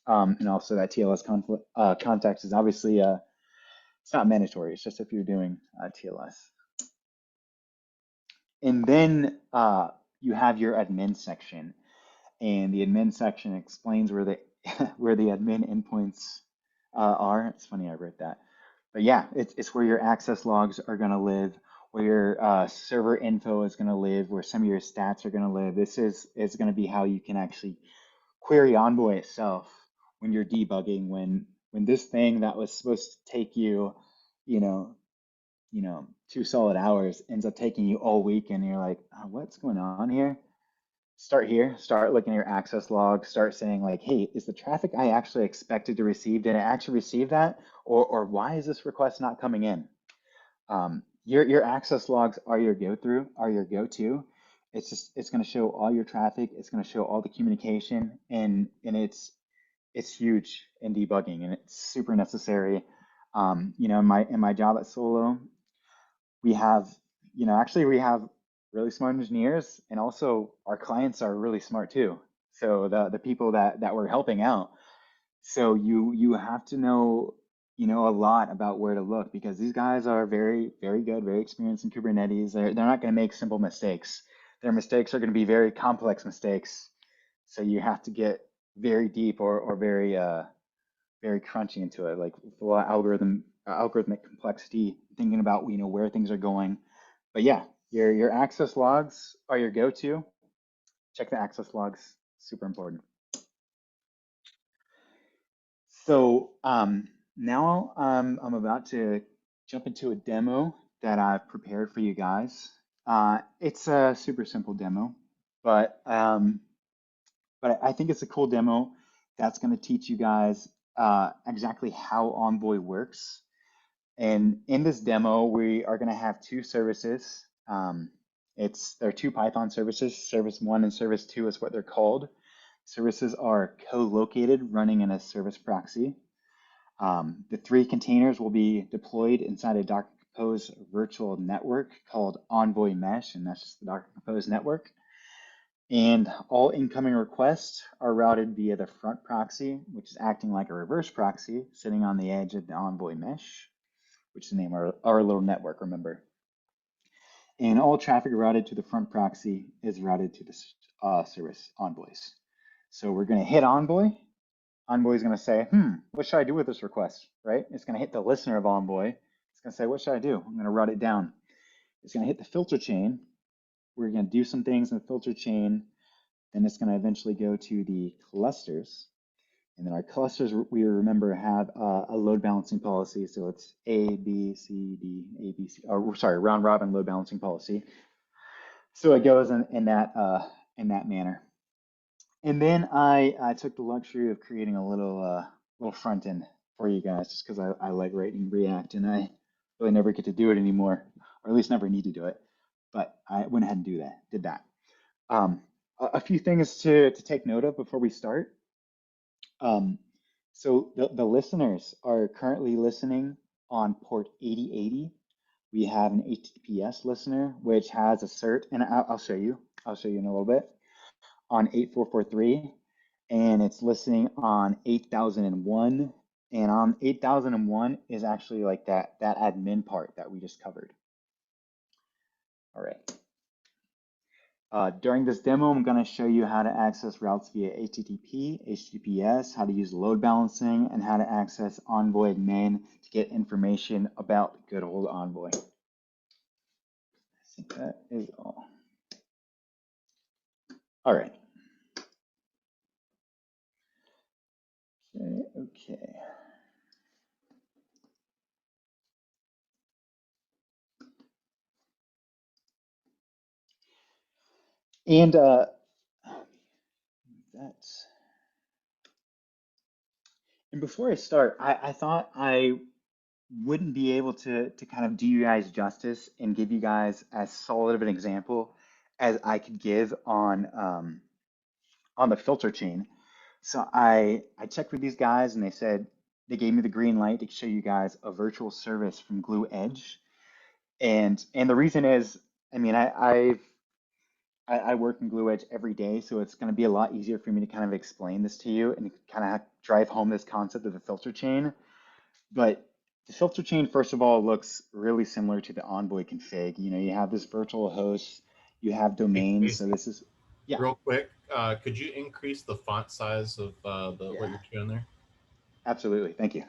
And also that TLS context is obviously, it's not mandatory. It's just if you're doing TLS. And then you have your admin section. And the admin section explains where the where the admin endpoints are. It's funny I wrote that, but yeah, it's where your access logs are going to live, where your server info is going to live, where some of your stats are going to live. This is going to be how you can actually query Envoy itself when you're debugging. When this thing that was supposed to take you, you know, 2 solid hours ends up taking you all week, and you're like, oh, what's going on here? Start here, start looking at your access log, start saying like, hey, is the traffic I actually expected to receive, did I actually receive that? Or why is this request not coming in? Your access logs are your go-to. It's going to show all your traffic. It's going to show all the communication, and it's huge in debugging, and it's super necessary. In my job at Solo, we have, actually we have really smart engineers, and also our clients are really smart too. So the people that we're helping out. So you have to know, a lot about where to look, because these guys are very, very good, very experienced in Kubernetes. They're not going to make simple mistakes. Their mistakes are going to be very complex mistakes. So you have to get very deep or very very crunchy into it, like full algorithmic complexity, thinking about where things are going. But yeah, your access logs are your go-to. Check the access logs, super important. So now I'm about to jump into a demo that I've prepared for you guys. It's a super simple demo, but I think it's a cool demo that's going to teach you guys exactly how Envoy works. And in this demo, we are going to have 2 services. There are 2 Python services. Service 1 and Service 2 is what they're called. Services are co-located, running in a service proxy. The 3 containers will be deployed inside a Docker Compose virtual network called Envoy Mesh, and that's just the Docker Compose network. And all incoming requests are routed via the front proxy, which is acting like a reverse proxy, sitting on the edge of the Envoy Mesh, which is the name of our little network, remember. And all traffic routed to the front proxy is routed to the service envoys. So we're going to hit Envoy. Envoy is going to say, what should I do with this request, right? It's going to hit the listener of Envoy. It's going to say, what should I do? I'm going to route it down. It's going to hit the filter chain. We're going to do some things in the filter chain. Then it's going to eventually go to the clusters. And then our clusters, we remember, have a load balancing policy. So it's A, B, C, D, A, B, C, or sorry, round robin load balancing policy. So it goes in that manner. And then I took the luxury of creating a little front end for you guys, just because I like writing React, and I really never get to do it anymore, or at least never need to do it. But I went ahead and did that. A few things to take note of before we start. So the listeners are currently listening on port 8080. We have an HTTPS listener, which has a cert, and I'll show you in a little bit, on 8443, and it's listening on 8001. And on 8001 is actually like that admin part that we just covered. All right. During this demo, I'm going to show you how to access routes via HTTP, HTTPS, how to use load balancing, and how to access Envoy admin to get information about good old Envoy. I think that is all. All right. Okay. And that's. And before I start, I thought I wouldn't be able to kind of do you guys justice and give you guys as solid of an example as I could give on the filter chain. So I checked with these guys and they said they gave me the green light to show you guys a virtual service from Glue Edge. And the reason is, I mean, I work in Glue Edge every day, so it's going to be a lot easier for me to kind of explain this to you and kind of drive home this concept of the filter chain. But the filter chain, first of all, looks really similar to the Envoy config. You know, you have this virtual host, you have Hey, domains. So Casey, this is, yeah, real quick, could you increase the font size of what yeah, you're showing there? absolutely. Thank you.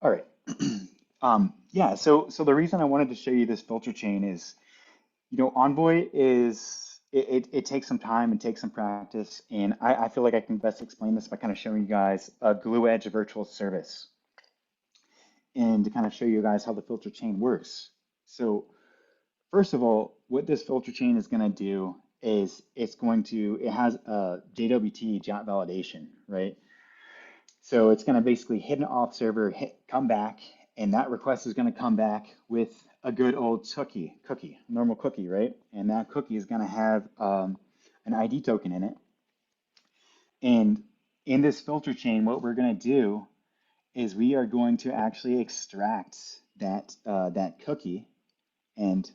All right. Yeah, so the reason I wanted to show you this filter chain is, you know, Envoy is it takes some time and takes some practice, and I feel like I can best explain this by kind of showing you guys a Glue Edge virtual service and to kind of show you guys how the filter chain works. So first of all, what this filter chain is going to do is it has a JWT JOT validation, right? So it's going to basically hit an auth server, come back, and that request is going to come back with a good old cookie, normal cookie, right? And that cookie is going to have an ID token in it. And in this filter chain, what we're going to do is we are going to actually extract that cookie and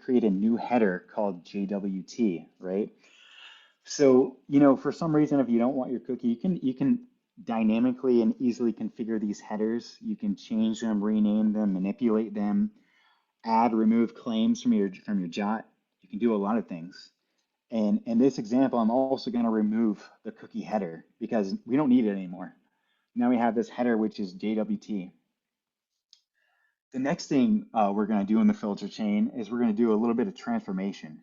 create a new header called JWT, right? So, you know, for some reason, if you don't want your cookie, you can dynamically and easily configure these headers. You can change them, rename them, manipulate them, add, remove claims from your JOT. You can do a lot of things. And in this example, I'm also going to remove the cookie header because we don't need it anymore. Now we have this header, which is JWT. The next thing we're going to do in the filter chain is we're going to do a little bit of transformation.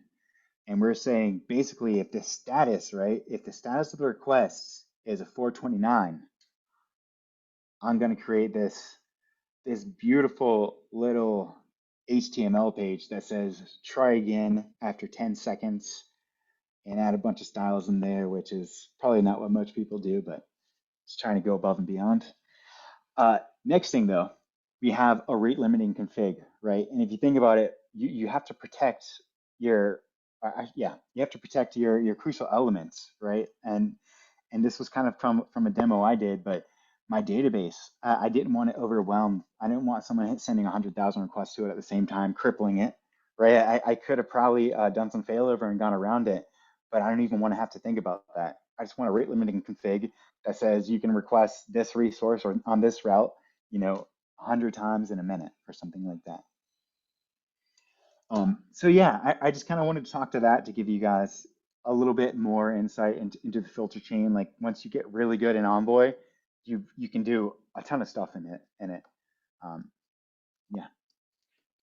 And we're saying basically if the status, right, if the status of the request is a 429, I'm going to create this beautiful little HTML page that says try again after 10 seconds and add a bunch of styles in there, which is probably not what most people do, but it's trying to go above and beyond. Next thing though, we have a rate limiting config, right? And if you think about it, you have to protect your you have to protect your crucial elements, right? And this was kind of from a demo I did, but my database, I didn't want it overwhelmed. I didn't want someone sending 100,000 requests to it at the same time, crippling it, right? I could have probably done some failover and gone around it, but I don't even want to have to think about that. I just want a rate limiting config that says you can request this resource or on this route, you know, 100 times in a minute or something like that. So yeah, I just kind of wanted to talk to that to give you guys a little bit more insight into the filter chain. Like once you get really good in Envoy, you can do a ton of stuff in it. Yeah,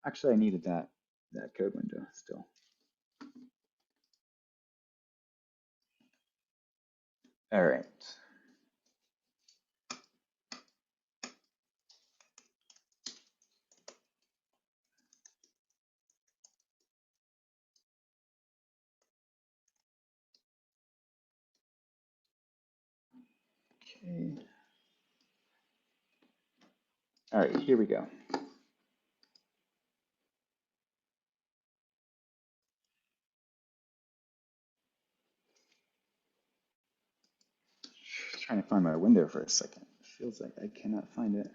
actually, I needed that code window still. All right. Okay. All right, here we go. Just trying to find my window for a second. Feels like I cannot find it.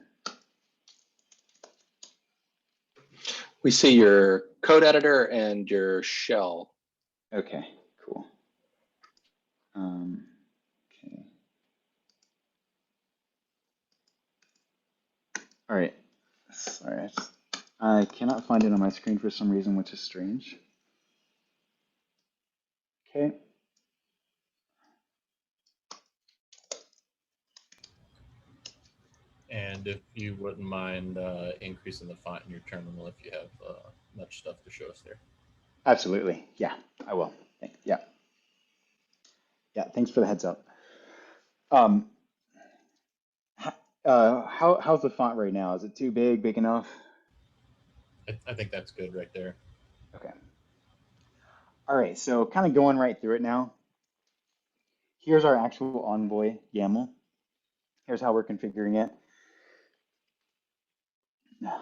We see your code editor and your shell Okay, cool. Okay. All right. Sorry, I cannot find it on my screen for some reason, which is strange. Okay. And if you wouldn't mind increasing the font in your terminal if you have much stuff to show us there. Absolutely. Yeah, I will. Yeah. Yeah, thanks for the heads up. How's the font right now? Is it too big, big enough? I think that's good right there. Okay. All right, so kind of going right through it now. Here's our actual Envoy YAML. Here's how we're configuring it.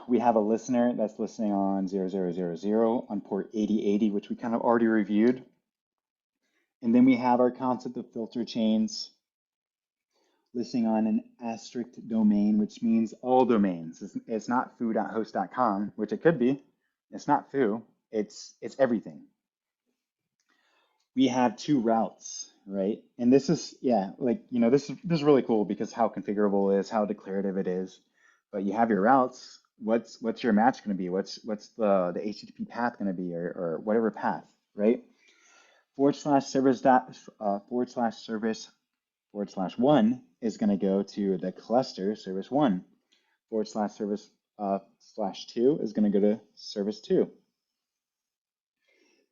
We have a listener that's listening on 0000 on port 8080, which we kind of already reviewed. And then we have our concept of filter chains listening on an asterisk domain, which means all domains. It's not foo.host.com, which it could be. It's not foo. It's everything. We have 2 routes, right? And this is, yeah, like, you know, this is really cool because how configurable it is, how declarative it is. But you have your routes. What's your match going to be? What's the HTTP path going to be, or whatever path, right? /service/service/1 is going to go to the cluster service 1. /service/2 is going to go to service 2.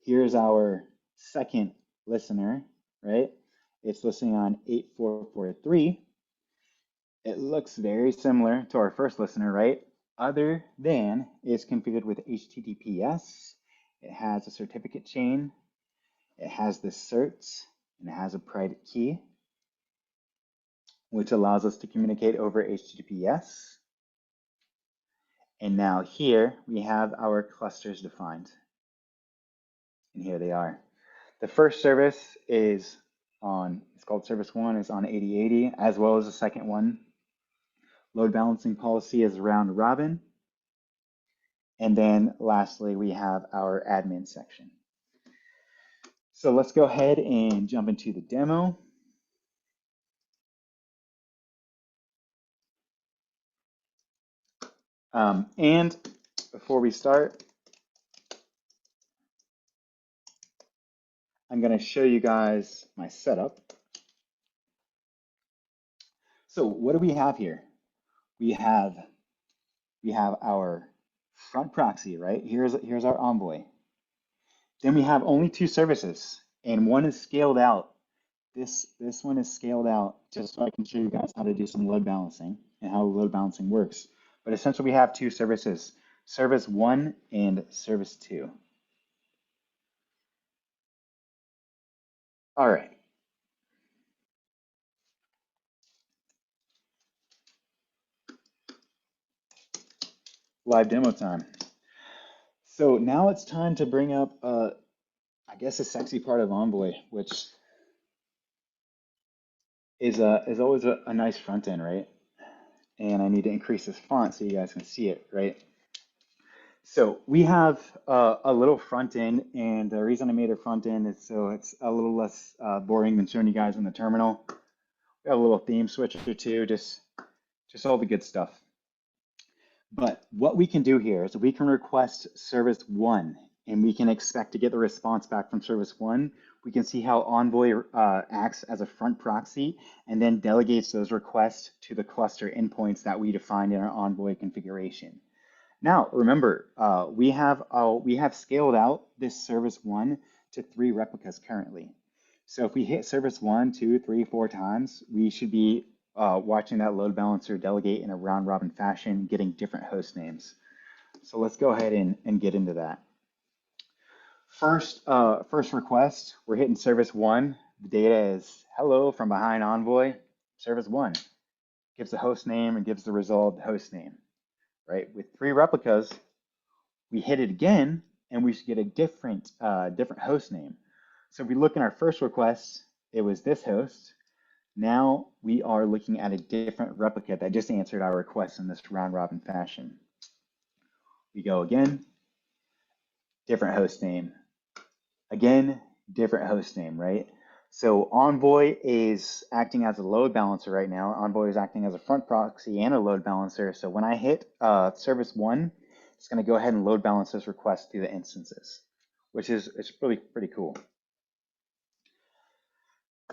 Here's our second listener, right? It's listening on 8443. It looks very similar to our first listener, right? Other than it's configured with HTTPS. It has a certificate chain. It has the certs, and it has a private key, which allows us to communicate over HTTPS. And now here we have our clusters defined. And here they are. The first service is on, it's called service 1, is on 8080, as well as the second one. Load balancing policy is round robin. And then lastly, we have our admin section. So let's go ahead and jump into the demo. And before we start, I'm going to show you guys my setup. So what do we have here? We have our front proxy, right? Here's our Envoy. Then we have only 2 services, and one is scaled out. This one is scaled out just so I can show you guys how to do some load balancing and how load balancing works. But essentially we have 2 services, service 1 and service 2. All right. Live demo time. So now it's time to bring up, I guess, a sexy part of Envoy, which is always a nice front end, right? And I need to increase this font so you guys can see it, right? So we have a little front end, and the reason I made a front end is so it's a little less boring than showing you guys in the terminal. We have a little theme switcher too, just all the good stuff. But what we can do here is we can request service 1, and we can expect to get the response back from service 1. We can see how Envoy acts as a front proxy and then delegates those requests to the cluster endpoints that we defined in our Envoy configuration. Now, remember, we have scaled out this service 1 to 3 replicas currently. So if we hit service 1, 2, 3, 4 times, we should be watching that load balancer delegate in a round robin fashion, getting different host names. So let's go ahead and get into that. First request, we're hitting service 1. The data is hello from behind Envoy. Service 1 gives the host name and gives the resolved host name. Right? With 3 replicas, we hit it again, and we should get a different host name. So if we look in our first request, it was this host. Now we are looking at a different replica that just answered our request in this round robin fashion. We go again, different host name. Again, different host name, right? So Envoy is acting as a load balancer right now. Envoy is acting as a front proxy and a load balancer. So when I hit service 1, it's going to go ahead and load balance this request through the instances, which is it's really pretty cool.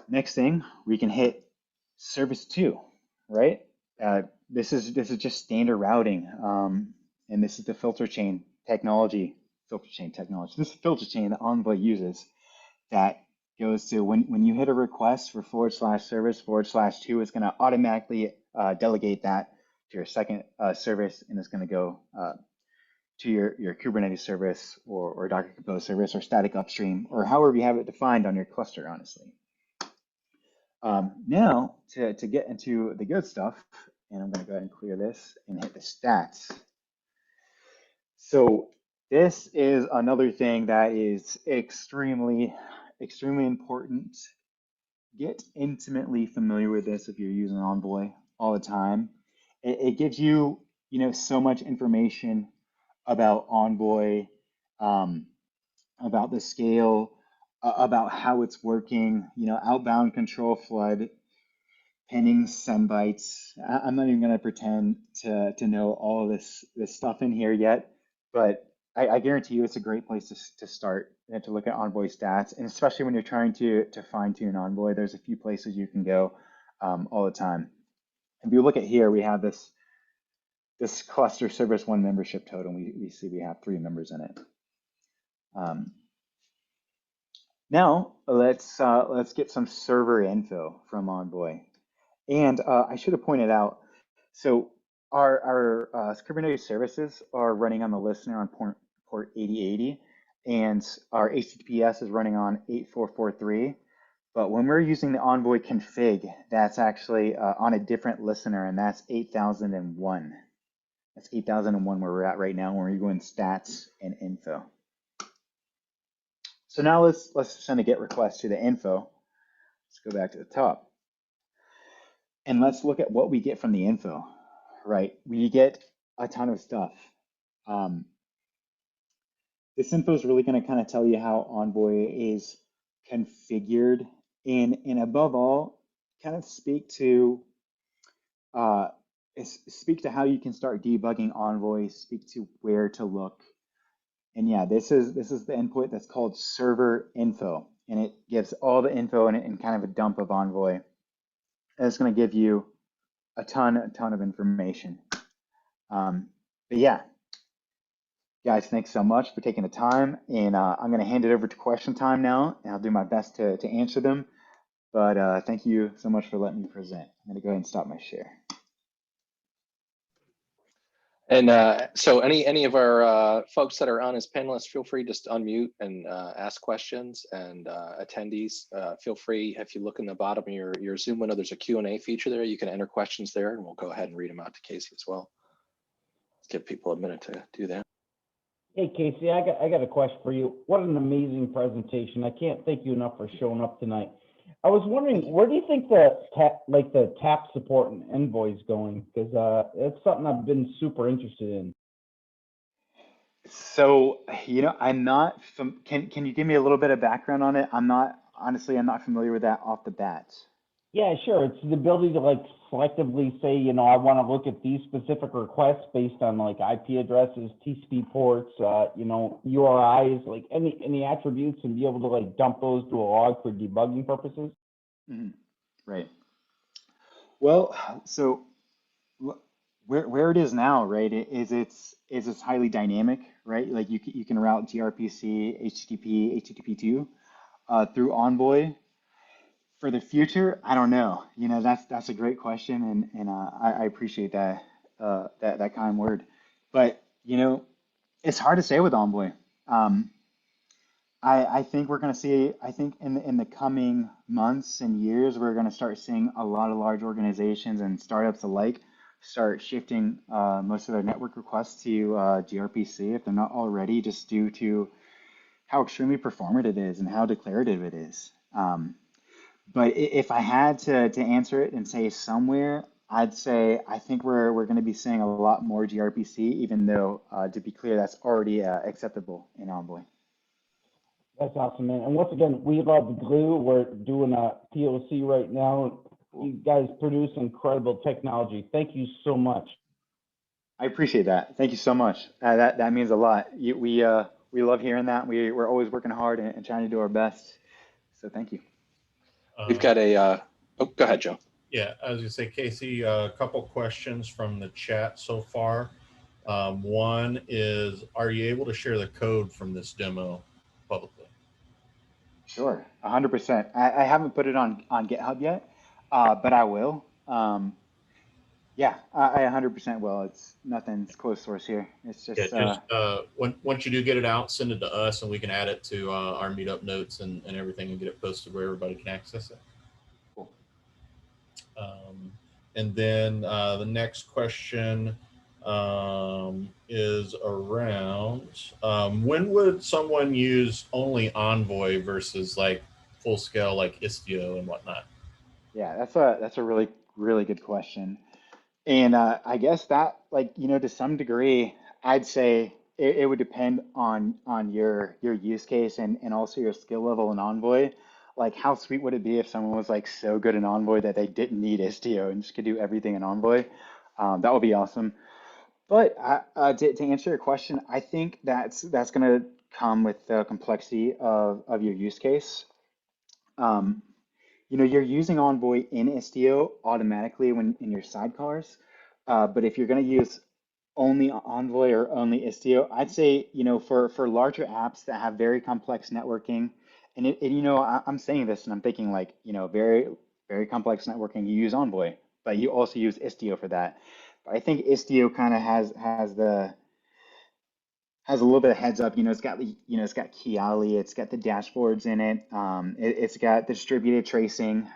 Next thing, we can hit service 2, right? This is just standard routing, and this is the filter chain technology. This filter chain that Envoy uses that goes to when you hit a request for /service/2, it's going to automatically delegate that to your second service, and it's going to go to your Kubernetes service or Docker Compose service or static upstream or however you have it defined on your cluster, honestly. Now to get into the good stuff, and I'm going to go ahead and clear this and hit the stats. So this is another thing that is extremely important. Get intimately familiar with this if you're using Envoy all the time. It gives you, so much information about Envoy, about the scale, about how it's working, outbound control flood, pinning, send bytes. I'm not even going to pretend to know all of this stuff in here yet, but I guarantee you it's a great place to start and to look at Envoy stats, and especially when you're trying to fine tune Envoy, there's a few places you can go all the time. If you look at here, we have this cluster service 1 membership total. We see we have 3 members in it. Now let's get some server info from Envoy. And I should have pointed out, so our Kubernetes services are running on the listener on port 8080, and our HTTPS is running on 8443. But when we're using the Envoy config, that's actually on a different listener, and that's 8001. That's 8001 where we're at right now when we go in stats and info. So now let's send a GET request to the info. Let's go back to the top. And let's look at what we get from the info, right? We get a ton of stuff. This info is really going to kind of tell you how Envoy is configured and above all, kind of speak to how you can start debugging Envoy, speak to where to look. And yeah, this is the input that's called server info, and it gives all the info in kind of a dump of Envoy. And it's going to give you a ton of information. But yeah, guys, thanks so much for taking the time. And I'm going to hand it over to question time now, and I'll do my best to answer them. But thank you so much for letting me present. I'm going to go ahead and stop my share. And so any of our folks that are on as panelists, feel free just to unmute and ask questions. And attendees, feel free, if you look in the bottom of your Zoom window, there's a Q&A feature there. You can enter questions there, and we'll go ahead and read them out to Casey as well. Let's give people a minute to do that. Hey, Casey, I got a question for you. What an amazing presentation. I can't thank you enough for showing up tonight. I was wondering, where do you think the tap support and Envoy is going? Because it's something I've been super interested in. So, I'm not, can you give me a little bit of background on it? I'm not familiar with that off the bat. Yeah, sure. It's the ability to selectively say, I want to look at these specific requests based on IP addresses, TCP ports, URIs, any attributes, and be able to dump those to a log for debugging purposes. Mm-hmm. Right. Well, so where it is now, right, is it's highly dynamic, right? You can route gRPC, HTTP, HTTP2 through Envoy. For the future, I don't know. That's a great question, and I appreciate that that kind word. But it's hard to say with Envoy. I think we're going to see. I think in the coming months and years, we're going to start seeing a lot of large organizations and startups alike start shifting most of their network requests to gRPC if they're not already, just due to how extremely performant it is and how declarative it is. But if I had to answer it and say somewhere, I'd say I think we're going to be seeing a lot more gRPC, even though, to be clear, that's already acceptable in Envoy. That's awesome, man. And once again, we love Glue. We're doing a POC right now. You guys produce incredible technology. Thank you so much. I appreciate that. Thank you so much. That means a lot. We love hearing that. We're always working hard and trying to do our best. So thank you. We've got a, oh, go ahead, Joe. Yeah, I was gonna say, Casey, a couple questions from the chat so far. One is, are you able to share the code from this demo publicly? Sure, 100%. I haven't put it on GitHub yet, but I will. Yeah, I 100% will. It's nothing's closed source here. It's just, Once you do get it out, send it to us and we can add it to our Meetup notes and everything and get it posted where everybody can access it. cool. And then the next question is around when would someone use only Envoy versus like full scale like Istio and whatnot? Yeah, that's a really good question. And I guess that, like, to some degree, I'd say it would depend on your use case and also your skill level in Envoy. Like, how sweet would it be if someone was like so good in Envoy that they didn't need Istio and just could do everything in Envoy? That would be awesome. But to answer your question, I think that's going to come with the complexity of your use case. You're using Envoy in Istio automatically when in your sidecars. But if you're going to use only Envoy or only Istio, I'd say, for larger apps that have very complex networking, I'm saying this and I'm thinking like, very, very complex networking, you use Envoy, but you also use Istio for that. But I think Istio kind of has a little bit of heads up. It's got Wylie, it's got the dashboards in it. It's got the distributed tracing.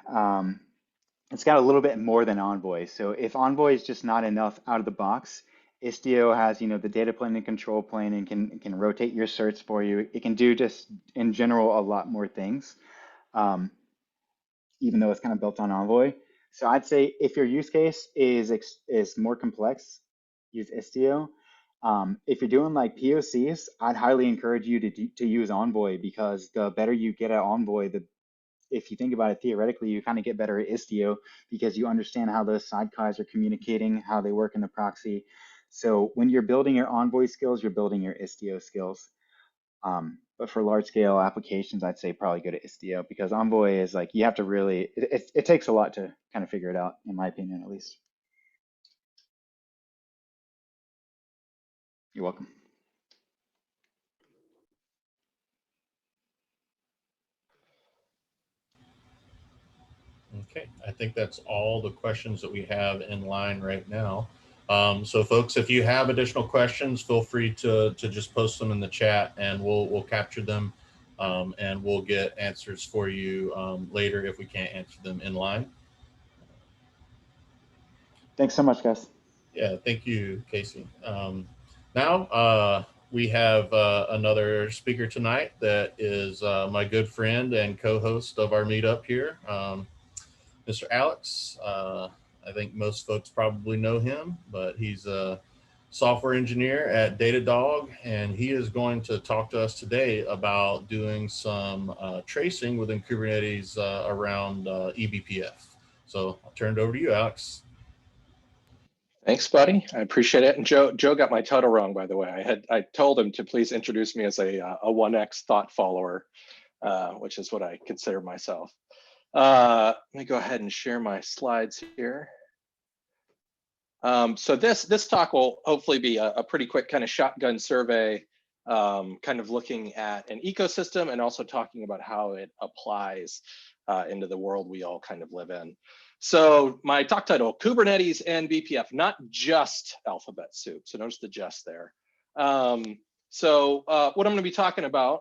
It's got a little bit more than Envoy. So if Envoy is just not enough out of the box, Istio has, the data plane and control plane and can rotate your certs for you. It can do just in general a lot more things, even though it's kind of built on Envoy. So I'd say if your use case is more complex, use Istio. If you're doing like POCs, I'd highly encourage you to use Envoy, because the better you get at Envoy, if you think about it theoretically, you kind of get better at Istio because you understand how those sidecars are communicating, how they work in the proxy. So when you're building your Envoy skills, you're building your Istio skills. But for large scale applications, I'd say probably go to Istio, because Envoy is like, you have to really, it takes a lot to kind of figure it out, in my opinion, at least. You're welcome. Okay, I think that's all the questions that we have in line right now. So folks, if you have additional questions, feel free to just post them in the chat and we'll capture them and we'll get answers for you later if we can't answer them in line. Thanks so much, guys. Yeah, thank you, Casey. Now we have another speaker tonight that is my good friend and co-host of our meetup here, Mr. Alex. I think most folks probably know him, but he's a software engineer at Datadog, and he is going to talk to us today about doing some tracing within Kubernetes around eBPF. So I'll turn it over to you, Alex. Thanks, buddy. I appreciate it. And Joe got my title wrong, by the way. I told him to please introduce me as a 1X thought follower, which is what I consider myself. Let me go ahead and share my slides here. So this talk will hopefully be a pretty quick kind of shotgun survey, kind of looking at an ecosystem and also talking about how it applies into the world we all kind of live in. So my talk title, Kubernetes and BPF, not just alphabet soup. So notice the just there. So what I'm going to be talking about,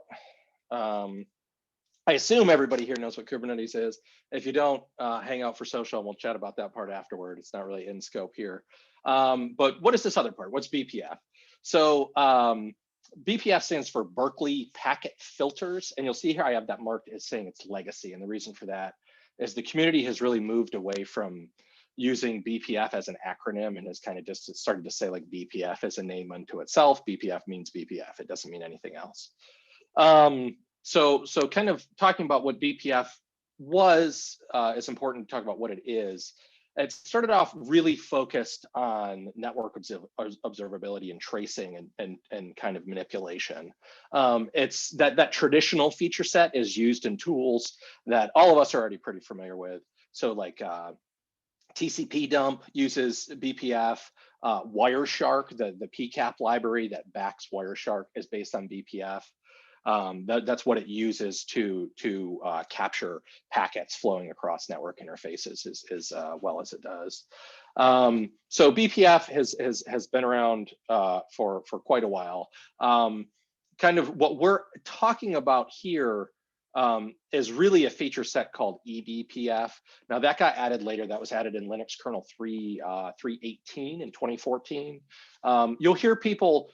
I assume everybody here knows what Kubernetes is. If you don't, hang out for social and we'll chat about that part afterward. It's not really in scope here. But what is this other part? What's BPF? So BPF stands for Berkeley Packet Filters. And you'll see here I have that marked as saying it's legacy. And the reason for that is the community has really moved away from using BPF as an acronym and has kind of just started to say like BPF is a name unto itself. BPF means BPF. It doesn't mean anything else. So kind of talking about what BPF was, it's important to talk about what it is. It started off really focused on network observability and tracing and kind of manipulation. It's that traditional feature set is used in tools that all of us are already pretty familiar with. So like TCP dump uses BPF. Wireshark, the PCAP library that backs Wireshark, is based on BPF. That's what it uses to capture packets flowing across network interfaces as well as it does. So BPF has been around for quite a while. Kind of what we're talking about here is really a feature set called eBPF. Now that got added later. That was added in Linux kernel 3.18 in 2014. You'll hear people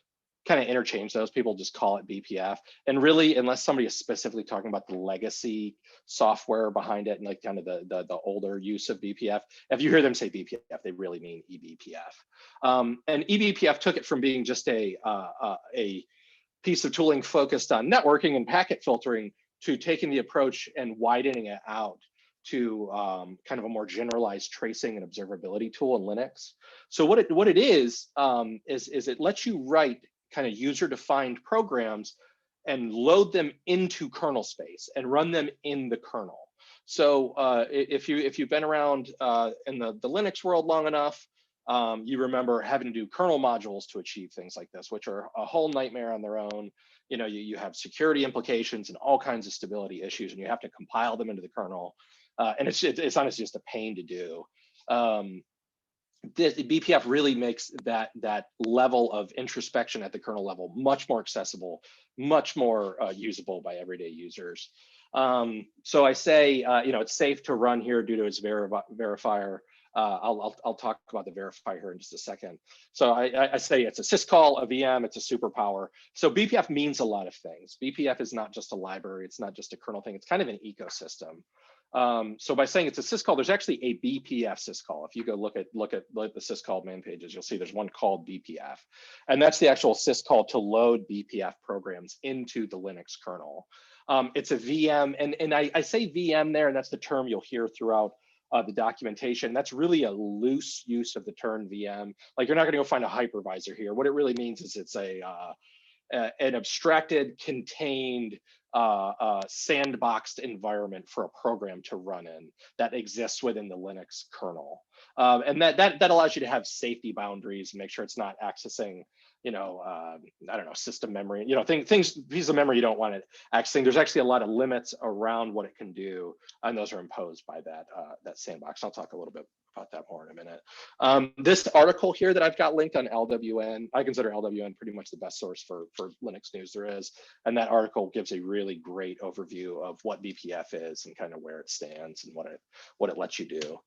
kind of interchange those. People just call it BPF. And really, unless somebody is specifically talking about the legacy software behind it and like kind of the older use of BPF, if you hear them say BPF, they really mean eBPF. And eBPF took it from being just a piece of tooling focused on networking and packet filtering to taking the approach and widening it out to kind of a more generalized tracing and observability tool in Linux. So what it is it lets you write kind of user-defined programs and load them into kernel space and run them in the kernel. So if you've been around in the Linux world long enough, you remember having to do kernel modules to achieve things like this, which are a whole nightmare on their own. You know, you have security implications and all kinds of stability issues, and you have to compile them into the kernel. And it's honestly just a pain to do. The BPF really makes that level of introspection at the kernel level much more accessible, much more usable by everyday users. So I say, you know, it's safe to run here due to its verifier. I'll talk about the verifier here in just a second. So I say it's a syscall, a VM, it's a superpower. So BPF means a lot of things. BPF is not just a library, it's not just a kernel thing, it's kind of an ecosystem. So by saying it's a syscall, there's actually a BPF syscall. If you go look at the syscall main pages, you'll see there's one called BPF, and that's the actual syscall to load BPF programs into the Linux kernel. It's a VM, and I say VM there, and that's the term you'll hear throughout the documentation. That's really a loose use of the term VM. Like you're not going to go find a hypervisor here. What it really means is it's an abstracted, contained, sandboxed environment for a program to run in that exists within the Linux kernel. And that allows you to have safety boundaries and make sure it's not accessing, you know, I don't know, system memory, you know, pieces of memory you don't want it accessing. There's actually a lot of limits around what it can do, and those are imposed by that sandbox. I'll talk a little bit about that more in a minute. This article here that I've got linked on LWN, I consider LWN pretty much the best source for Linux news there is. And that article gives a really great overview of what BPF is and kind of where it stands and what it lets you do.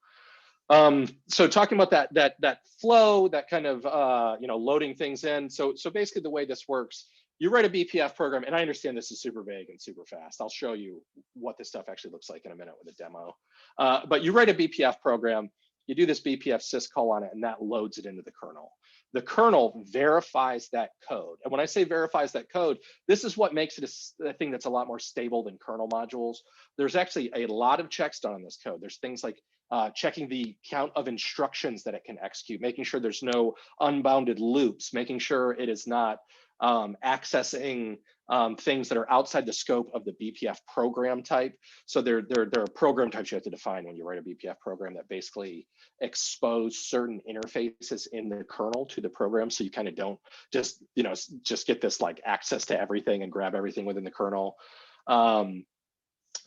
So talking about that flow, that kind of you know, loading things in. So basically the way this works, you write a BPF program, and I understand this is super vague and super fast. I'll show you what this stuff actually looks like in a minute with a demo. But you write a BPF program, you do this BPF syscall on it, and that loads it into the kernel. The kernel verifies that code. And when I say verifies that code, this is what makes it a thing that's a lot more stable than kernel modules. There's actually a lot of checks done on this code. There's things like checking the count of instructions that it can execute, making sure there's no unbounded loops, making sure it is not accessing things that are outside the scope of the BPF program type. So there are program types you have to define when you write a BPF program that basically expose certain interfaces in the kernel to the program. So you kind of don't just get this like access to everything and grab everything within the kernel. So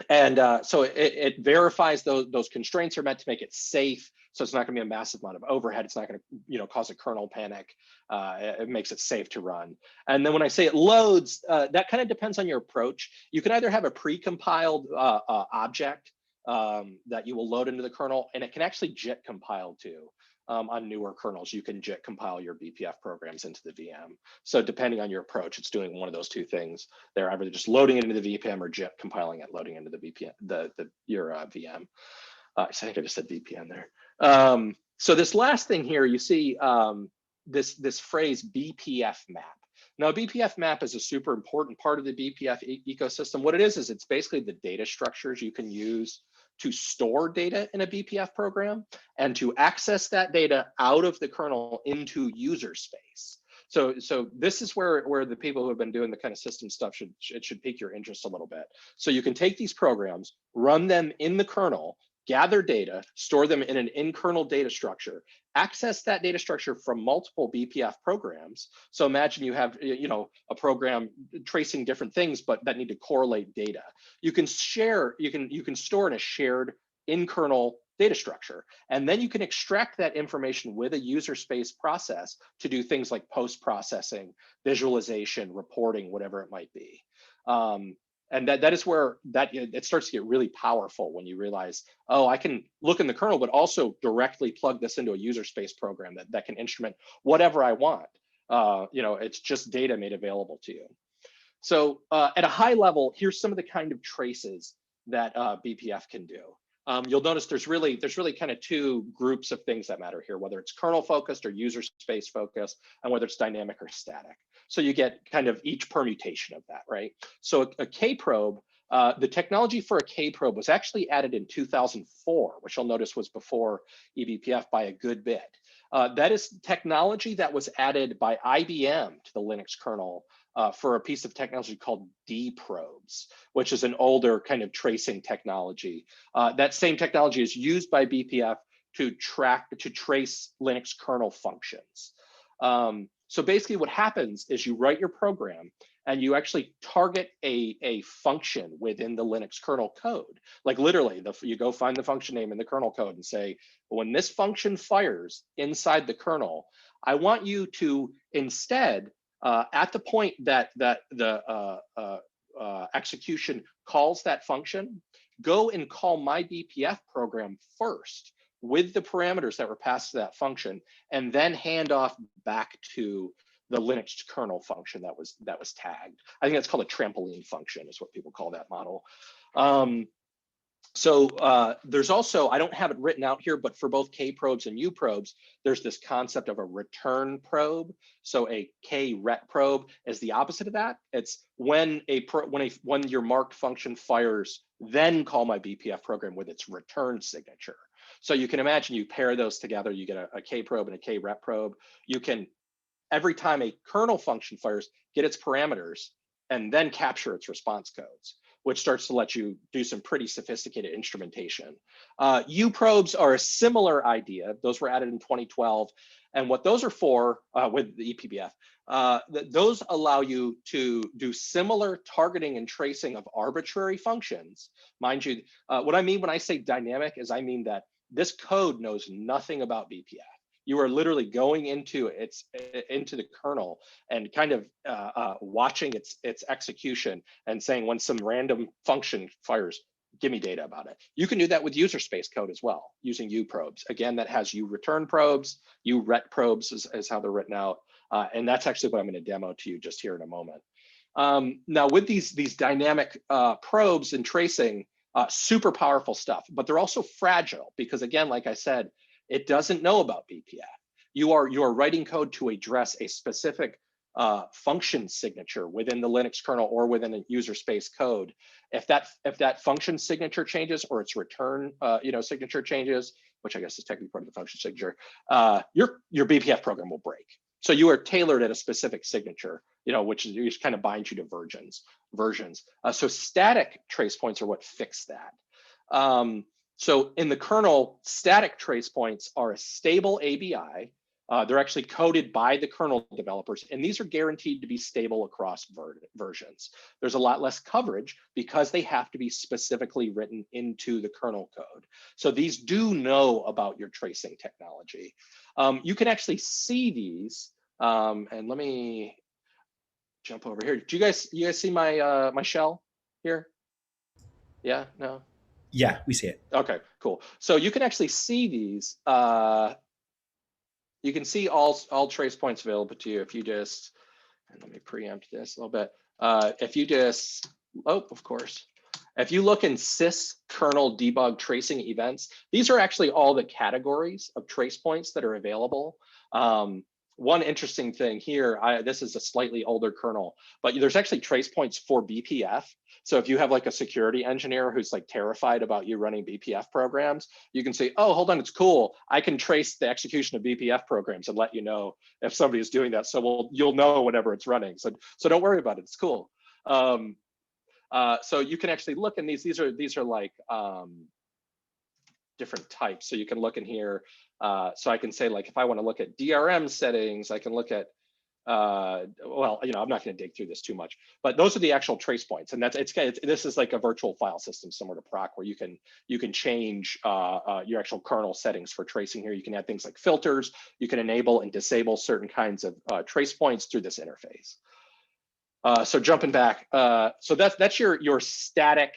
it verifies those constraints are meant to make it safe. So it's not going to be a massive amount of overhead. It's not going to cause a kernel panic. It makes it safe to run. And then when I say it loads, that kind of depends on your approach. You can either have a pre-compiled object that you will load into the kernel, and it can actually JIT compile too. On newer kernels, you can JIT compile your BPF programs into the VM. So depending on your approach, it's doing one of those two things. They're either just loading it into the VPN or JIT compiling it, loading into the VPN, your VM. I think I just said VPN there. So this last thing here, you see this phrase BPF map. Now, BPF map is a super important part of the BPF ecosystem. What it is it's basically the data structures you can use to store data in a BPF program and to access that data out of the kernel into user space. So this is where the people who have been doing the kind of system stuff should pique your interest a little bit. So you can take these programs, run them in the kernel, gather data, store them in an in-kernel data structure, access that data structure from multiple BPF programs. So imagine you have, a program tracing different things, but that need to correlate data. You can share, you can store in a shared in-kernel data structure, and then you can extract that information with a user space process to do things like post-processing, visualization, reporting, whatever it might be. And that is where it starts to get really powerful when you realize, oh, I can look in the kernel, but also directly plug this into a user space program that can instrument whatever I want. It's just data made available to you. So at a high level, here's some of the kind of traces that BPF can do. You'll notice there's really kind of two groups of things that matter here, whether it's kernel focused or user space focused, and whether it's dynamic or static. So you get kind of each permutation of that, right? So a K probe, the technology for a K probe was actually added in 2004, which you'll notice was before eBPF by a good bit. That is technology that was added by IBM to the Linux kernel for a piece of technology called D probes, which is an older kind of tracing technology. That same technology is used by BPF to trace Linux kernel functions. So basically what happens is you write your program and you actually target a function within the Linux kernel code. Like literally, you go find the function name in the kernel code and say, when this function fires inside the kernel, I want you to instead, at the point that the execution calls that function, go and call my BPF program first with the parameters that were passed to that function, and then hand off back to the Linux kernel function that was tagged. I think that's called a trampoline function, is what people call that model. There's also, I don't have it written out here, but for both K probes and U probes, there's this concept of a return probe. So a K ret probe is the opposite of that. It's when your marked function fires, then call my BPF program with its return signature. So you can imagine you pair those together, you get a K probe and a K ret probe. You can, every time a kernel function fires, get its parameters and then capture its response codes, which starts to let you do some pretty sophisticated instrumentation. U probes are a similar idea. Those were added in 2012. And what those are for with the ePBF, those allow you to do similar targeting and tracing of arbitrary functions. Mind you, what I mean when I say dynamic is I mean that this code knows nothing about BPF. You are literally going into the kernel and kind of watching its execution and saying, when some random function fires, give me data about it. You can do that with user space code as well, using U probes. Again, that has U return probes, U ret probes is how they're written out. And that's actually what I'm going to demo to you just here in a moment. Now with these dynamic probes and tracing, super powerful stuff, but they're also fragile because, again, like I said, it doesn't know about BPF. You are writing code to address a specific function signature within the Linux kernel or within a user space code. If that function signature changes or its return signature changes, which I guess is technically part of the function signature, your BPF program will break. So you are tailored at a specific signature, which kind of binds you to versions. So static trace points are what fix that. So in the kernel, static trace points are a stable ABI. They're actually coded by the kernel developers, and these are guaranteed to be stable across versions. There's a lot less coverage because they have to be specifically written into the kernel code. So these do know about your tracing technology. You can actually see these, and let me jump over here. Do you guys see my my shell here? Yeah, no? Yeah, we see it. Okay, cool. So you can actually see these. You can see all trace points available to you if you just, and let me preempt this a little bit. If you just, of course. If you look in sys kernel debug tracing events, these are actually all the categories of trace points that are available. one interesting thing here, this is a slightly older kernel, but there's actually trace points for BPF. So if you have like a security engineer who's like terrified about you running BPF programs, you can say, oh, hold on, it's cool. I can trace the execution of BPF programs and let you know if somebody is doing that. So you'll know whenever it's running. So don't worry about it, it's cool. So you can actually look in these are like different types. So you can look in here. So I can say, like, if I want to look at DRM settings, I can look at, well, I'm not going to dig through this too much, but those are the actual trace points. And this is like a virtual file system similar to Proc, where you can change your actual kernel settings for tracing here. You can add things like filters. You can enable and disable certain kinds of trace points through this interface. So jumping back, so that's your static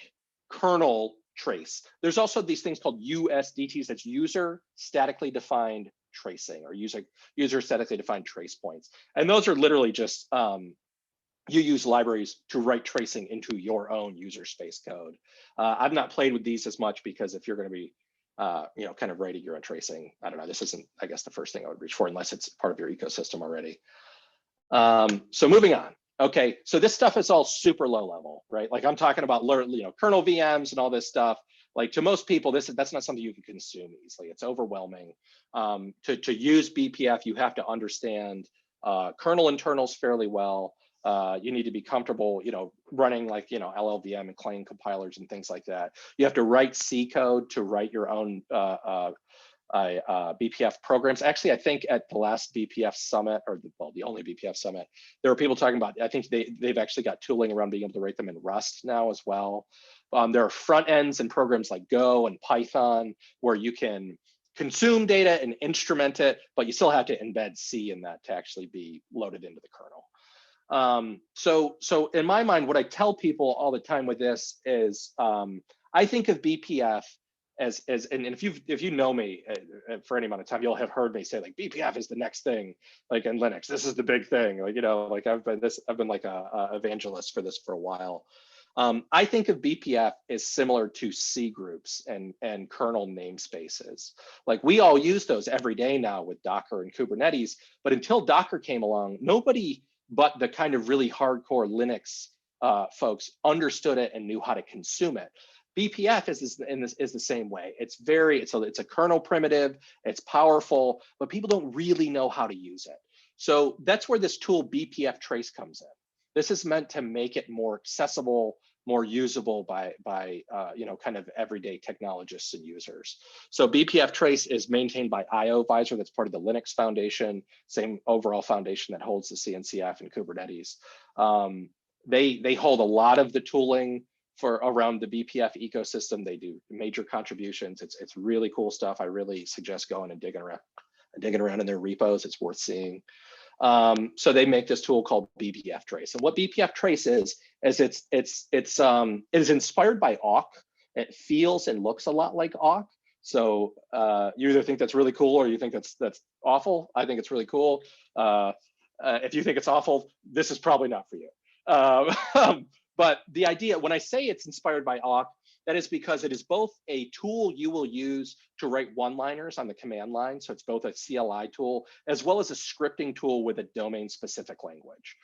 kernel trace. There's also these things called USDTs, that's user statically defined tracing, or user statically defined trace points. And those are literally just, you use libraries to write tracing into your own user space code. I've not played with these as much, because if you're going to be kind of writing your own tracing, I don't know, this isn't, I guess, the first thing I would reach for, unless it's part of your ecosystem already. So moving on. Okay, so this stuff is all super low level, right? Like I'm talking about kernel VMs and all this stuff. Like to most people, that's not something you can consume easily. It's overwhelming. To use BPF, you have to understand kernel internals fairly well. You need to be comfortable, running like LLVM and Clang compilers and things like that. You have to write C code to write your own BPF programs. Actually, I think at the last BPF summit, or the only BPF summit, there were people talking about, I think they've actually got tooling around being able to write them in Rust now as well. There are front ends and programs like Go and Python where you can consume data and instrument it, but you still have to embed C in that to actually be loaded into the kernel. So in my mind, what I tell people all the time with this is, I think of BPF and if you know me for any amount of time, you'll have heard me say like BPF is the next thing, like in Linux, this is the big thing. Like, like I've been like a evangelist for this for a while. I think of BPF as similar to C groups and kernel namespaces. Like we all use those every day now with Docker and Kubernetes, but until Docker came along, nobody but the kind of really hardcore Linux folks understood it and knew how to consume it. BPF is the same way. It's a kernel primitive, it's powerful, but people don't really know how to use it. So that's where this tool BPF trace comes in. This is meant to make it more accessible, more usable by kind of everyday technologists and users. So BPF trace is maintained by IOvisor, that's part of the Linux Foundation, same overall foundation that holds the CNCF and Kubernetes. They hold a lot of the tooling for around the BPF ecosystem. They do major contributions. It's really cool stuff. I really suggest going and digging around in their repos. It's worth seeing. So they make this tool called BPF trace. And what BPF trace is it is inspired by awk. It feels and looks a lot like awk. So you either think that's really cool or you think that's awful. I think it's really cool. If you think it's awful, this is probably not for you. But the idea, when I say it's inspired by awk, that is because it is both a tool you will use to write one-liners on the command line. So it's both a CLI tool as well as a scripting tool with a domain-specific language.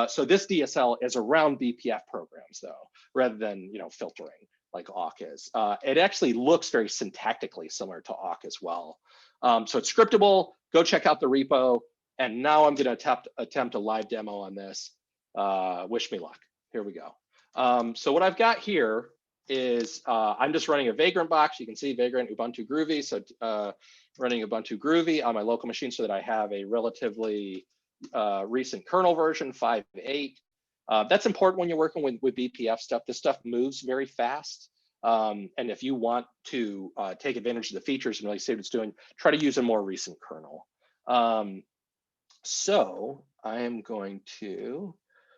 So this DSL is around BPF programs, though, rather than filtering like awk is. It actually looks very syntactically similar to awk as well. So it's scriptable. Go check out the repo. And now I'm going to attempt a live demo on this. Wish me luck. Here we go. So what I've got here is I'm just running a Vagrant box. You can see Vagrant Ubuntu Groovy. So running Ubuntu Groovy on my local machine so that I have a relatively recent kernel version, 5.8. That's important when you're working with BPF stuff. This stuff moves very fast. And if you want to take advantage of the features and really see what it's doing, try to use a more recent kernel. So I am going to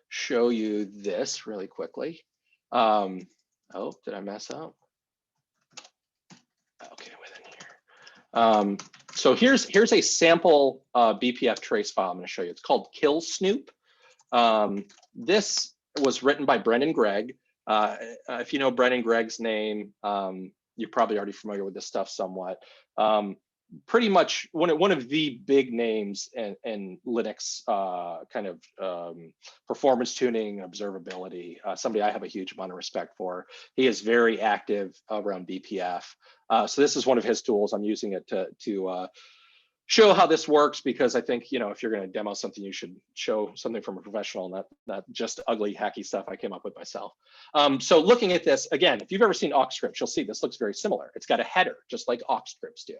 show you this really quickly. Oh, did I mess up? Okay, within here. So here's a sample BPF trace file I'm going to show you. It's called Kill Snoop. This was written by Brendan Gregg. If you know Brendan Gregg's name, you're probably already familiar with this stuff somewhat. pretty much one of the big names in Linux kind of performance tuning, observability, somebody I have a huge amount of respect for. He is very active around BPF. So this is one of his tools. I'm using it to show how this works, because I think, you know, if you're going to demo something, you should show something from a professional, not just ugly, hacky stuff I came up with myself. So looking at this, again, if you've ever seen awk scripts, you'll see this looks very similar. It's got a header, just like awk scripts do.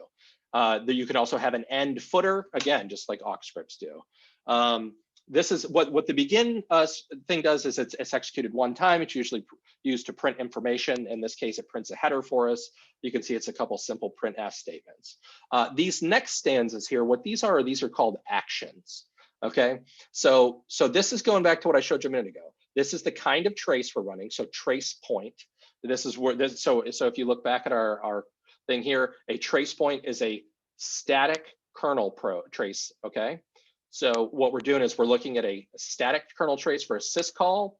You can also have an end footer, again, just like awk scripts do. This is what the begin thing does is it's executed one time. It's usually used to print information. In this case, it prints a header for us. You can see it's a couple simple printf statements. These next stanzas here, what these are called actions. Okay, so this is going back to what I showed you a minute ago. This is the kind of trace we're running. So trace point. This is where this. So if you look back at our thing here, a trace point is a static kernel trace. Okay. So what we're doing is we're looking at a static kernel trace for a syscall,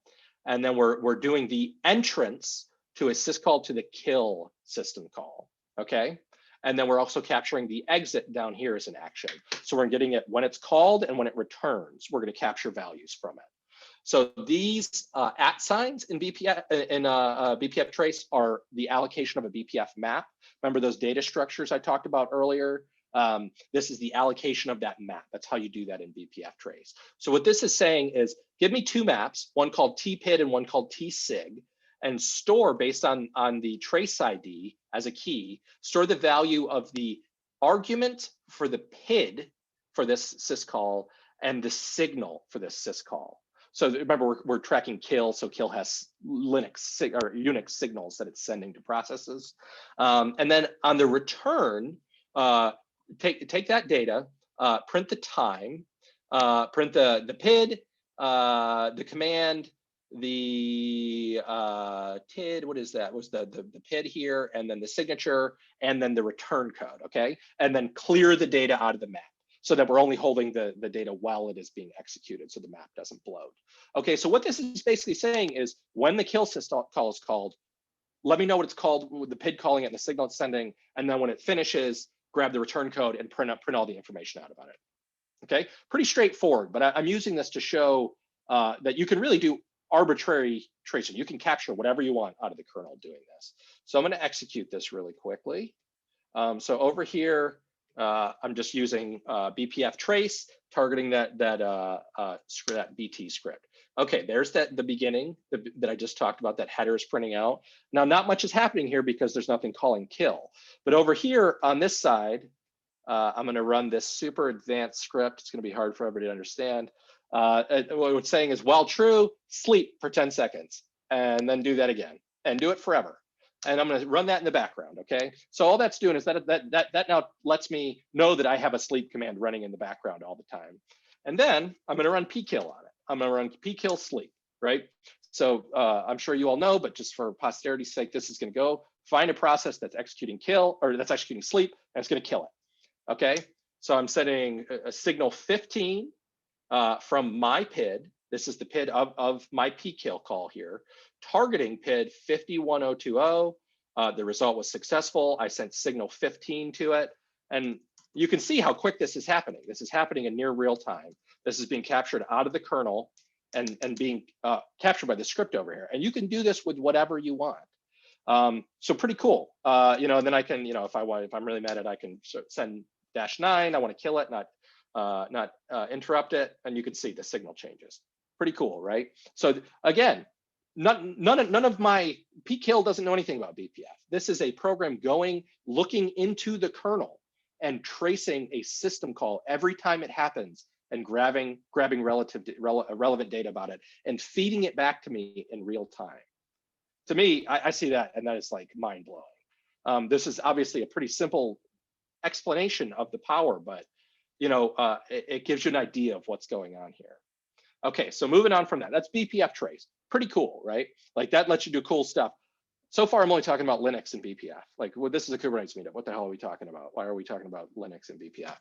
and then we're doing the entrance to a syscall to the kill system call, okay? And then we're also capturing the exit down here as an action. So we're getting it when it's called and when it returns. We're going to capture values from it. So these @ signs in BPF trace are the allocation of a BPF map. Remember those data structures I talked about earlier? This is the allocation of that map. That's how you do that in BPF trace. So what this is saying is, give me two maps, one called tpid and one called tsig, and store based on the trace ID as a key, store the value of the argument for the PID for this syscall and the signal for this syscall. So remember, we're tracking kill, so kill has Linux or Unix signals that it's sending to processes. And then on the return, take that data, print the time, print the PID, the command, the TID, what is that? Was the PID here, and then the signature, and then the return code, okay? And then clear the data out of the map so that we're only holding the data while it is being executed so the map doesn't bloat. Okay, so what this is basically saying is when the kill call is called, let me know what it's called with the PID calling it and the signal it's sending, and then when it finishes, grab the return code and print all the information out about it. Okay, pretty straightforward, but I'm using this to show that you can really do arbitrary tracing. You can capture whatever you want out of the kernel doing this. So I'm going to execute this really quickly. So over here, I'm just using BPF trace, targeting that BT script. Okay, there's the beginning that I just talked about, that header is printing out. Now, not much is happening here because there's nothing calling kill. But over here on this side, I'm going to run this super advanced script. It's going to be hard for everybody to understand. What it's saying is, while true, sleep for 10 seconds, and then do that again, and do it forever. And I'm going to run that in the background, okay? So all that's doing is that now lets me know that I have a sleep command running in the background all the time. And then I'm going to run pkill on it. I'm going to run pkill sleep, right? So I'm sure you all know, but just for posterity's sake, this is going to go find a process that's executing kill, or that's executing sleep, and it's going to kill it, okay? So I'm setting a signal 15 from my PID. This is the PID of my pkill call here, targeting PID 51020. The result was successful. I sent signal 15 to it. And you can see how quick this is happening. This is happening in near real time. This is being captured out of the kernel and being captured by the script over here. And you can do this with whatever you want. So pretty cool. You know, and then I can, you know, if I'm really mad at it, I can send -9. I want to kill it, not interrupt it, and you can see the signal changes. Pretty cool, right? So again, none of my pkill doesn't know anything about BPF. This is a program looking into the kernel and tracing a system call every time it happens and grabbing relevant data about it and feeding it back to me in real time. To me, I see that, and that is like mind blowing. This is obviously a pretty simple explanation of the power, but you know, it gives you an idea of what's going on here. Okay, so moving on from that, that's BPF trace. Pretty cool, right? Like that lets you do cool stuff. So far, I'm only talking about Linux and BPF. Like, well, this is a Kubernetes meetup. What the hell are we talking about? Why are we talking about Linux and BPF?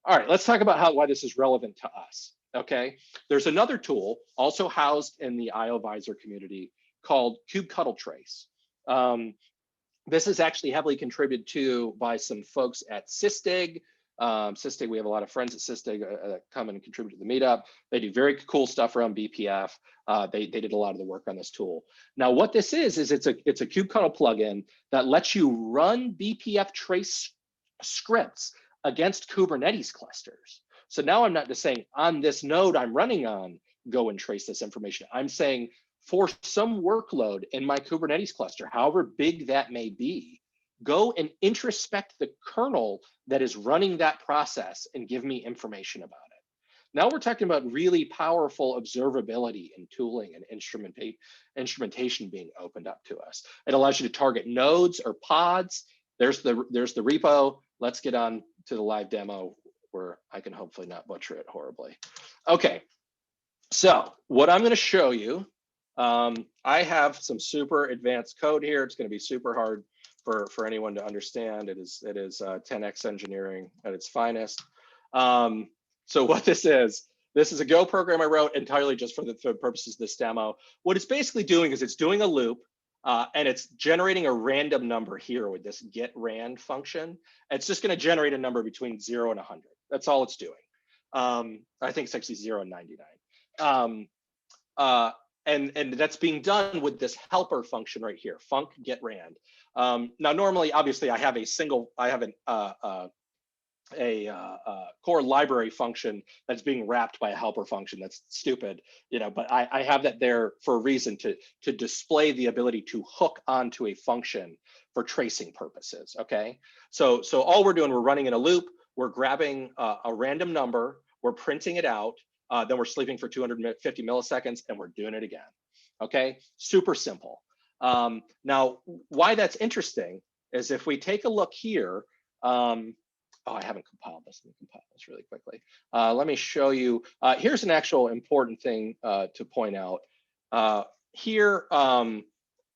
All right, let's talk about why this is relevant to us. Okay, there's another tool also housed in the IOVisor community called kubectl trace. This is actually heavily contributed to by some folks at Sysdig. Sysdig, we have a lot of friends at Sysdig that come and contribute to the meetup. They do very cool stuff around BPF. They did a lot of the work on this tool. Now, what this is it's a kubectl plugin that lets you run BPF trace scripts against Kubernetes clusters. So now I'm not just saying on this node I'm running on, go and trace this information. I'm saying for some workload in my Kubernetes cluster, however big that may be, go and introspect the kernel that is running that process and give me information about it. Now we're talking about really powerful observability and tooling and instrumentation being opened up to us. It allows you to target nodes or pods. There's the repo. Let's get on to the live demo where I can hopefully not butcher it horribly. Okay, so what I'm going to show you, I have some super advanced code here. It's going to be super hard for anyone to understand. It is 10x engineering at its finest. So what this is a Go program I wrote entirely just for the purposes of this demo. What it's basically doing is it's doing a loop and it's generating a random number here with this get rand function. It's just going to generate a number between 0 and 100. That's all it's doing. I think it's actually 0 and 99. And that's being done with this helper function right here, func get rand. Now, normally, obviously, I have a core library function that's being wrapped by a helper function. That's stupid, but I have that there for a reason to display the ability to hook onto a function for tracing purposes. Okay, so all we're doing, we're running in a loop. We're grabbing a random number, we're printing it out. Then we're sleeping for 250 milliseconds and we're doing it again. Okay, super simple. Now, why that's interesting is if we take a look here, I haven't compiled this. Let me compile this really quickly. Let me show you. Here's an actual important thing to point out. Here,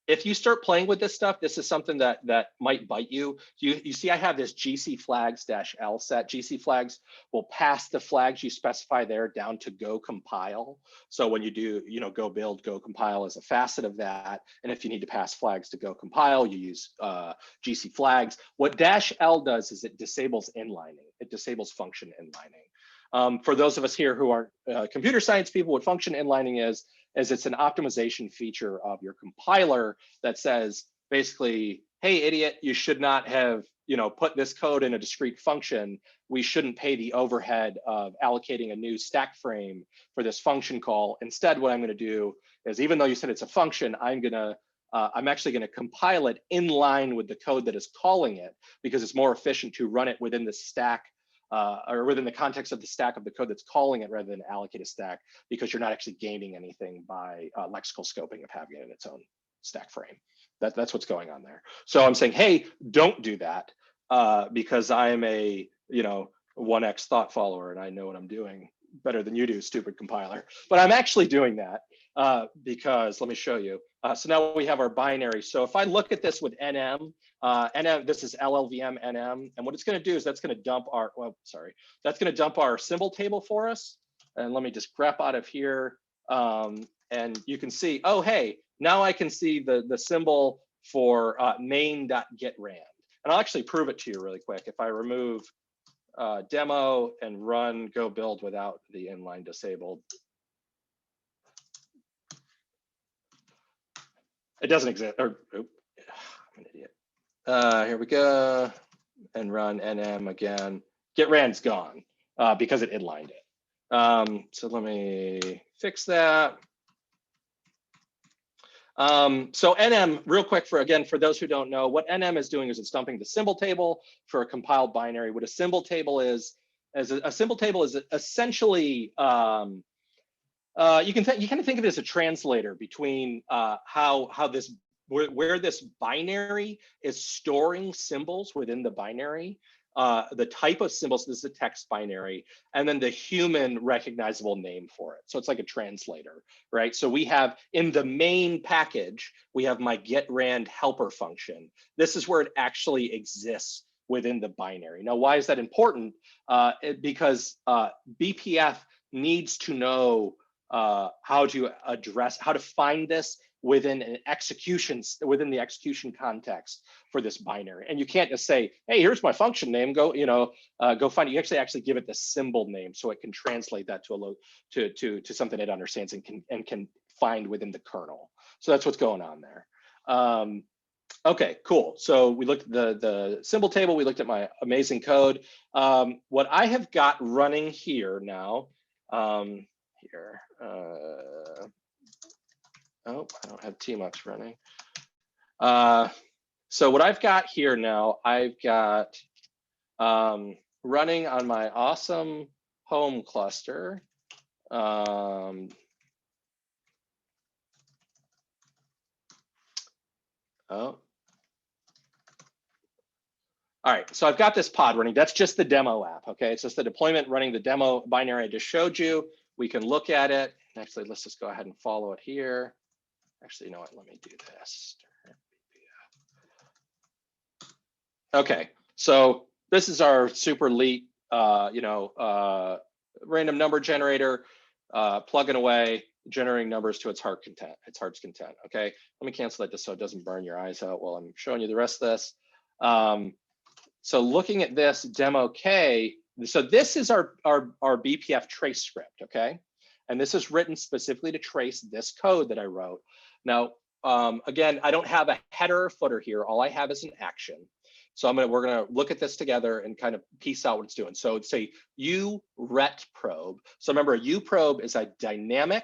if you start playing with this stuff, this is something that might bite you. You see I have this GC flags -L set. GC flags will pass the flags you specify there down to go compile. So when you do, go build, go compile is a facet of that. And if you need to pass flags to go compile, you use GC flags. What -L does is it disables inlining. It disables function inlining. For those of us here who aren't computer science people, what function inlining is it's an optimization feature of your compiler that says basically, hey, idiot, you should not have put this code in a discrete function. We shouldn't pay the overhead of allocating a new stack frame for this function call. Instead, what I'm going to do is, even though you said it's a function, I'm actually going to compile it in line with the code that is calling it, because it's more efficient to run it within the stack or within the context of the stack of the code that's calling it, rather than allocate a stack, because you're not actually gaining anything by lexical scoping of having it in its own stack frame. That's what's going on there. So I'm saying, hey, don't do that because I am a 1x thought follower and I know what I'm doing better than you do, stupid compiler. But I'm actually doing that because, let me show you. So now we have our binary. So if I look at this with NM, this is LLVM NM, and what it's going to do is that's going to dump our, that's going to dump our symbol table for us. And let me just grep out of here, and you can see, oh hey, now I can see the symbol for main.getrand, and I'll actually prove it to you really quick. If I remove demo and run go build without the inline disabled, it doesn't exist. Or I'm an idiot. Here we go, and run nm again. Getrand's gone because it inlined it. So let me fix that. So NM, real quick, for those who don't know, what NM is doing is it's dumping the symbol table for a compiled binary. What a symbol table is essentially, you kind of think of it as a translator between where this binary is storing symbols within the binary, the type of symbols, this is a text binary, and then the human recognizable name for it. So it's like a translator, right? So we have, in the main package, we have my getrand helper function. This is where it actually exists within the binary. Now, why is that important? Because BPF needs to know how to find this within the execution context for this binary. And you can't just say, hey, here's my function name, go, go find it. You actually give it the symbol name so it can translate that to something it understands and can find within the kernel. So that's what's going on there. Okay, cool. So we looked at the symbol table, we looked at my amazing code. What I have got running here now, oh, I don't have tmux running. So what I've got here now, I've got running on my awesome home cluster. All right, so I've got this pod running. That's just the demo app, okay? It's just the deployment running the demo binary I just showed you. We can look at it. Actually, let's just go ahead and follow it here. Actually, you know what? Let me do this. Okay, so this is our super elite, random number generator, plugging away, generating numbers to its heart's content. Okay, let me cancel that just so it doesn't burn your eyes out while I'm showing you the rest of this. So looking at this demo K, so this is our BPF trace script, okay? And this is written specifically to trace this code that I wrote. Now, again, I don't have a header or footer here. All I have is an action. So we're gonna look at this together and kind of piece out what it's doing. So it's a uret probe. So remember, a U probe is a dynamic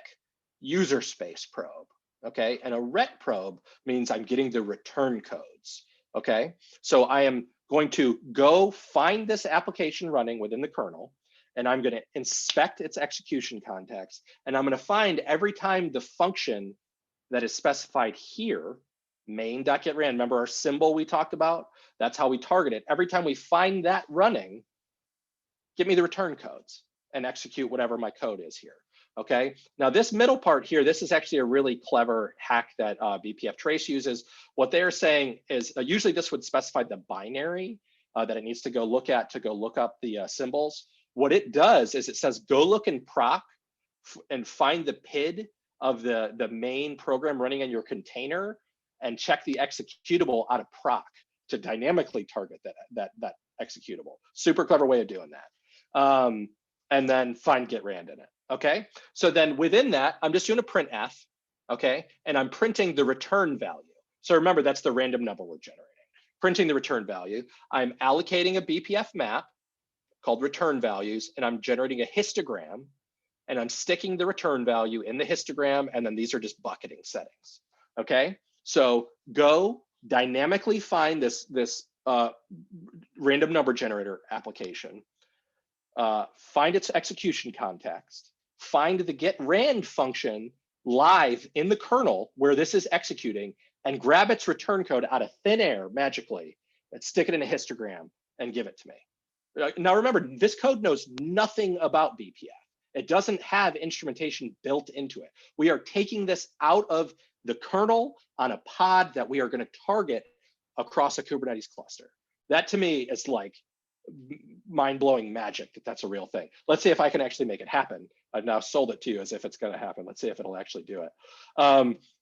user space probe, okay? And a ret probe means I'm getting the return codes, okay? So I am going to go find this application running within the kernel, and I'm going to inspect its execution context, and I'm going to find every time the function that is specified here, main.getRan, remember our symbol we talked about? That's how we target it. Every time we find that running, give me the return codes and execute whatever my code is here. Okay, now this middle part here, this is actually a really clever hack that BPF trace uses. What they're saying is usually this would specify the binary that it needs to go look at to go look up the symbols. What it does is it says, go look in proc and find the PID of the main program running in your container and check the executable out of proc to dynamically target that executable. Super clever way of doing that. And then find getRand in it. Okay, so then within that, I'm just doing a printf, okay, and I'm printing the return value. So remember, that's the random number we're generating. Printing the return value, I'm allocating a BPF map called return values, and I'm generating a histogram, and I'm sticking the return value in the histogram, and then these are just bucketing settings, okay? So go dynamically find this random number generator application, find its execution context, find the getRand function live in the kernel where this is executing, and grab its return code out of thin air magically, and stick it in a histogram and give it to me. Now remember, this code knows nothing about BPF. It doesn't have instrumentation built into it. We are taking this out of the kernel on a pod that we are going to target across a Kubernetes cluster. That to me is like mind-blowing magic that that's a real thing. Let's see if I can actually make it happen. I've now sold it to you as if it's going to happen. Let's see if it'll actually do it.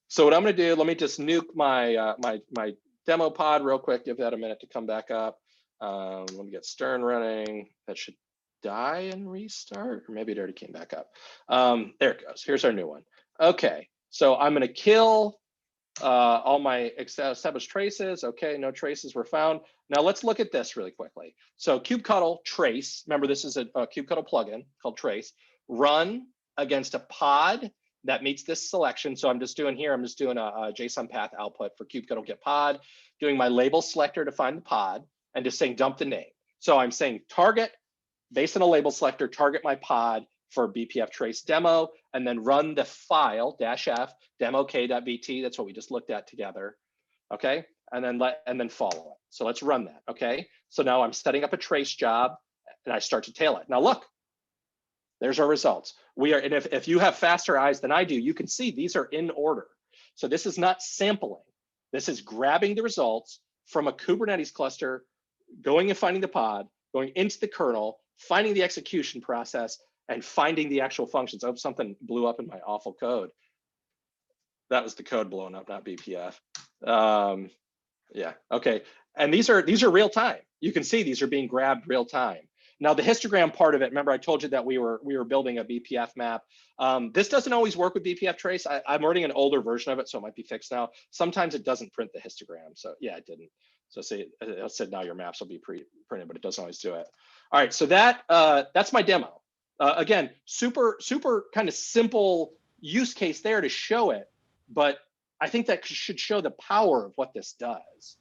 So what I'm going to do, let me just nuke my my demo pod real quick. Give that a minute to come back up. Let me get Stern running. That should die and restart, or maybe it already came back up. There it goes. Here's our new one. Okay, so I'm going to kill all my established traces. Okay, no traces were found. Now let's look at this really quickly. So kubectl trace, remember this is a kubectl plugin called trace, run against a pod that meets this selection. So I'm just doing here, I'm just doing a JSON path output for kubectl get pod, doing my label selector to find the pod, and just saying dump the name. So I'm saying target, based on a label selector, target my pod for BPF trace demo, and then run the file -f demo k.bt. That's what we just looked at together. Okay, and then follow it. So let's run that. Okay, so now I'm setting up a trace job, and I start to tail it. Now look, there's our results. We are, and if you have faster eyes than I do, you can see these are in order. So this is not sampling. This is grabbing the results from a Kubernetes cluster, going and finding the pod, going into the kernel, finding the execution process, and finding the actual functions. Oh, something blew up in my awful code. That was the code blowing up, not BPF. Yeah, okay. And these are real time. You can see these are being grabbed real time. Now the histogram part of it, remember I told you that we were building a BPF map. This doesn't always work with BPF trace. I'm running an older version of it, so it might be fixed now. Sometimes it doesn't print the histogram. So yeah, it didn't. So say it said now your maps will be printed, but it doesn't always do it. All right, so that's my demo. Again, super kind of simple use case there to show it, but I think that should show the power of what this does.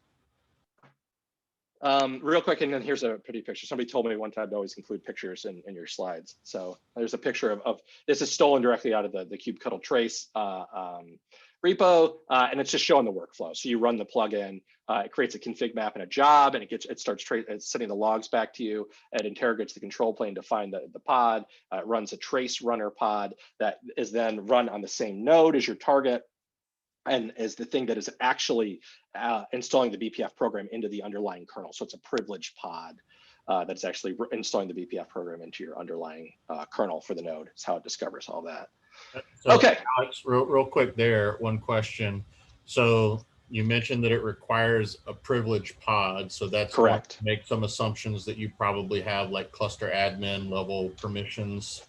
Real quick, and then here's a pretty picture. Somebody told me one time to always include pictures in your slides. So there's a picture of this is stolen directly out of the kubectl trace repo, and it's just showing the workflow. So you run the plugin, it creates a config map and a job, and it starts sending the logs back to you. It interrogates the control plane to find the pod. It runs a trace runner pod that is then run on the same node as your target, and is the thing that is actually installing the BPF program into the underlying kernel. So it's a privileged pod that's actually installing the BPF program into your underlying kernel for the node. It's how it discovers all that. So, okay. Alex, real quick there, one question. So you mentioned that it requires a privileged pod. So that's correct. Make some assumptions that you probably have like cluster admin level permissions.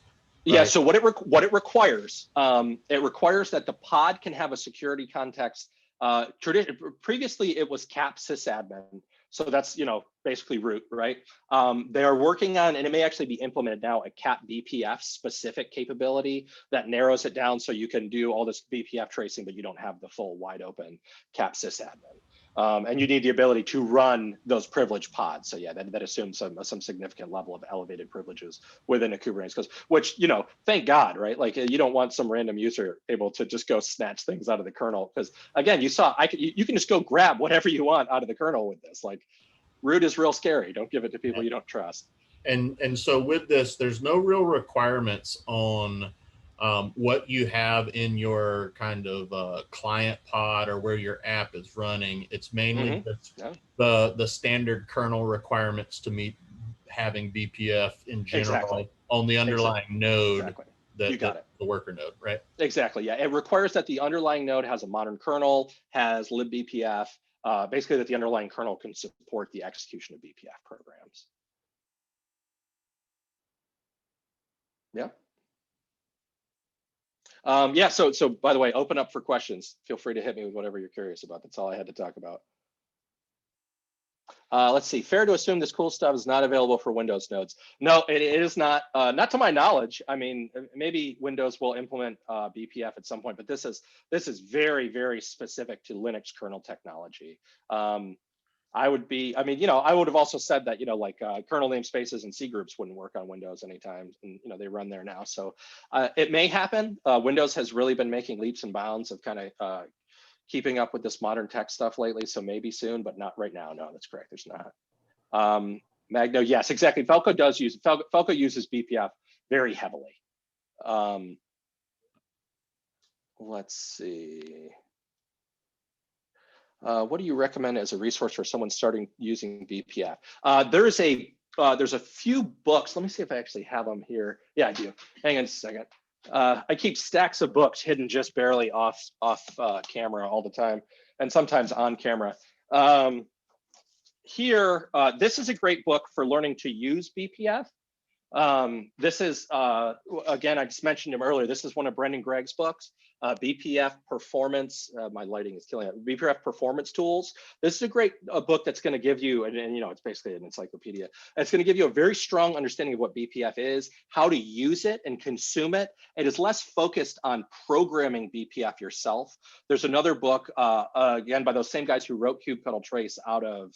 Yeah, right? so what it requires that the pod can have a security context. Previously, it was cap sysadmin, so that's basically root, right? They are working on, and it may actually be implemented now, a cap BPF specific capability that narrows it down so you can do all this BPF tracing, but you don't have the full wide open cap sysadmin. And you need the ability to run those privileged pods. So yeah, that assumes some significant level of elevated privileges within a Kubernetes host, which, thank God, right? Like you don't want some random user able to just go snatch things out of the kernel. Because again, you saw, you can just go grab whatever you want out of the kernel with this. Like root is real scary. Don't give it to people you don't trust. And so with this, there's no real requirements on what you have in your kind of client pod or where your app is running. It's mainly just the standard kernel requirements to meet having BPF in general on the underlying node the worker node, right? Exactly, yeah. It requires that the underlying node has a modern kernel, has libbpf, basically that the underlying kernel can support the execution of BPF programs. Yeah. Yeah, so by the way, open up for questions. Feel free to hit me with whatever you're curious about. That's all I had to talk about. Let's see, fair to assume this cool stuff is not available for Windows nodes. No, it is not, not to my knowledge. I mean, maybe Windows will implement BPF at some point, but this is very, very specific to Linux kernel technology. I would have also said that, like kernel namespaces and C groups wouldn't work on Windows anytime, and they run there now. So it may happen. Windows has really been making leaps and bounds of kind of keeping up with this modern tech stuff lately. So maybe soon, but not right now. No, that's correct. There's not. Magno, yes, exactly. Falco uses BPF very heavily. Let's see. What do you recommend as a resource for someone starting using BPF? There's a few books. Let me see if I actually have them here. Yeah, I do. Hang on a second. I keep stacks of books hidden just barely off camera all the time, and sometimes on camera. Here, this is a great book for learning to use BPF. This is, again, I just mentioned him earlier. This is one of Brendan Gregg's books, BPF Performance. My lighting is killing it. BPF Performance Tools. This is a great book that's going to give you, and it's basically an encyclopedia. It's going to give you a very strong understanding of what BPF is, how to use it and consume it. It is less focused on programming BPF yourself. There's another book, again, by those same guys who wrote kubectl trace out of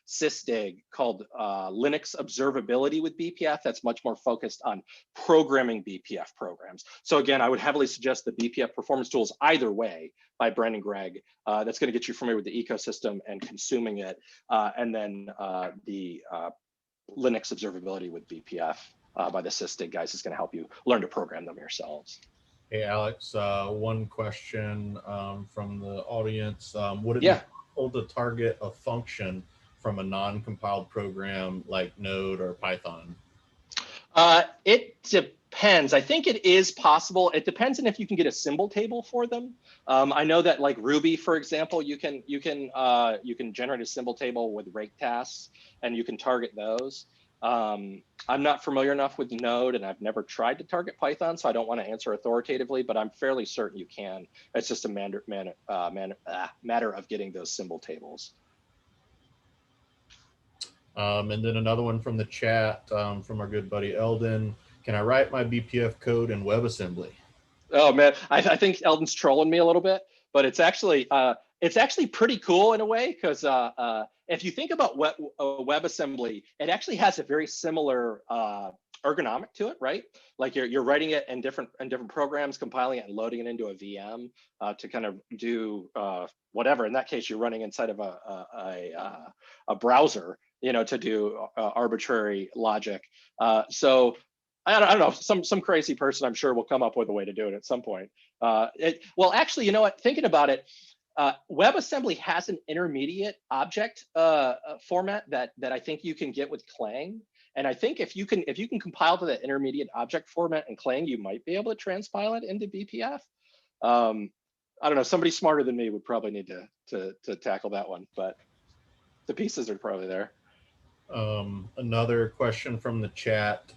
Sysdig called Linux Observability with BPF. That's much more focused on programming BPF programs. So again, I would heavily suggest the BPF Performance Tools either way by Brendan Gregg. That's going to get you familiar with the ecosystem and consuming it. And then the Linux Observability with BPF by the Sysdig guys is going to help you learn to program them yourselves. Hey, Alex, one question from the audience. Would it be possible to target a function from a non-compiled program like Node or Python? It depends. I think it is possible. It depends on if you can get a symbol table for them. I know that like Ruby, for example, you can generate a symbol table with rake tasks, and you can target those. I'm not familiar enough with Node, and I've never tried to target Python, so I don't want to answer authoritatively, but I'm fairly certain you can. It's just a matter of getting those symbol tables. And then another one from the chat from our good buddy Eldon. Can I write my BPF code in WebAssembly? Oh man, I think Eldon's trolling me a little bit, but it's actually pretty cool in a way, because if you think about WebAssembly, it actually has a very similar ergonomic to it, right? Like you're writing it in different programs, compiling it and loading it into a VM to kind of do whatever. In that case, you're running inside of a browser, you know, to do arbitrary logic. So I don't know, some crazy person I'm sure will come up with a way to do it at some point. Well, actually, you know what? Thinking about it, WebAssembly has an intermediate object format that I think you can get with Clang. And I think if you can compile to that intermediate object format in Clang, you might be able to transpile it into BPF. I don't know. Somebody smarter than me would probably need to tackle that one, but the pieces are probably there. Another question from the chat.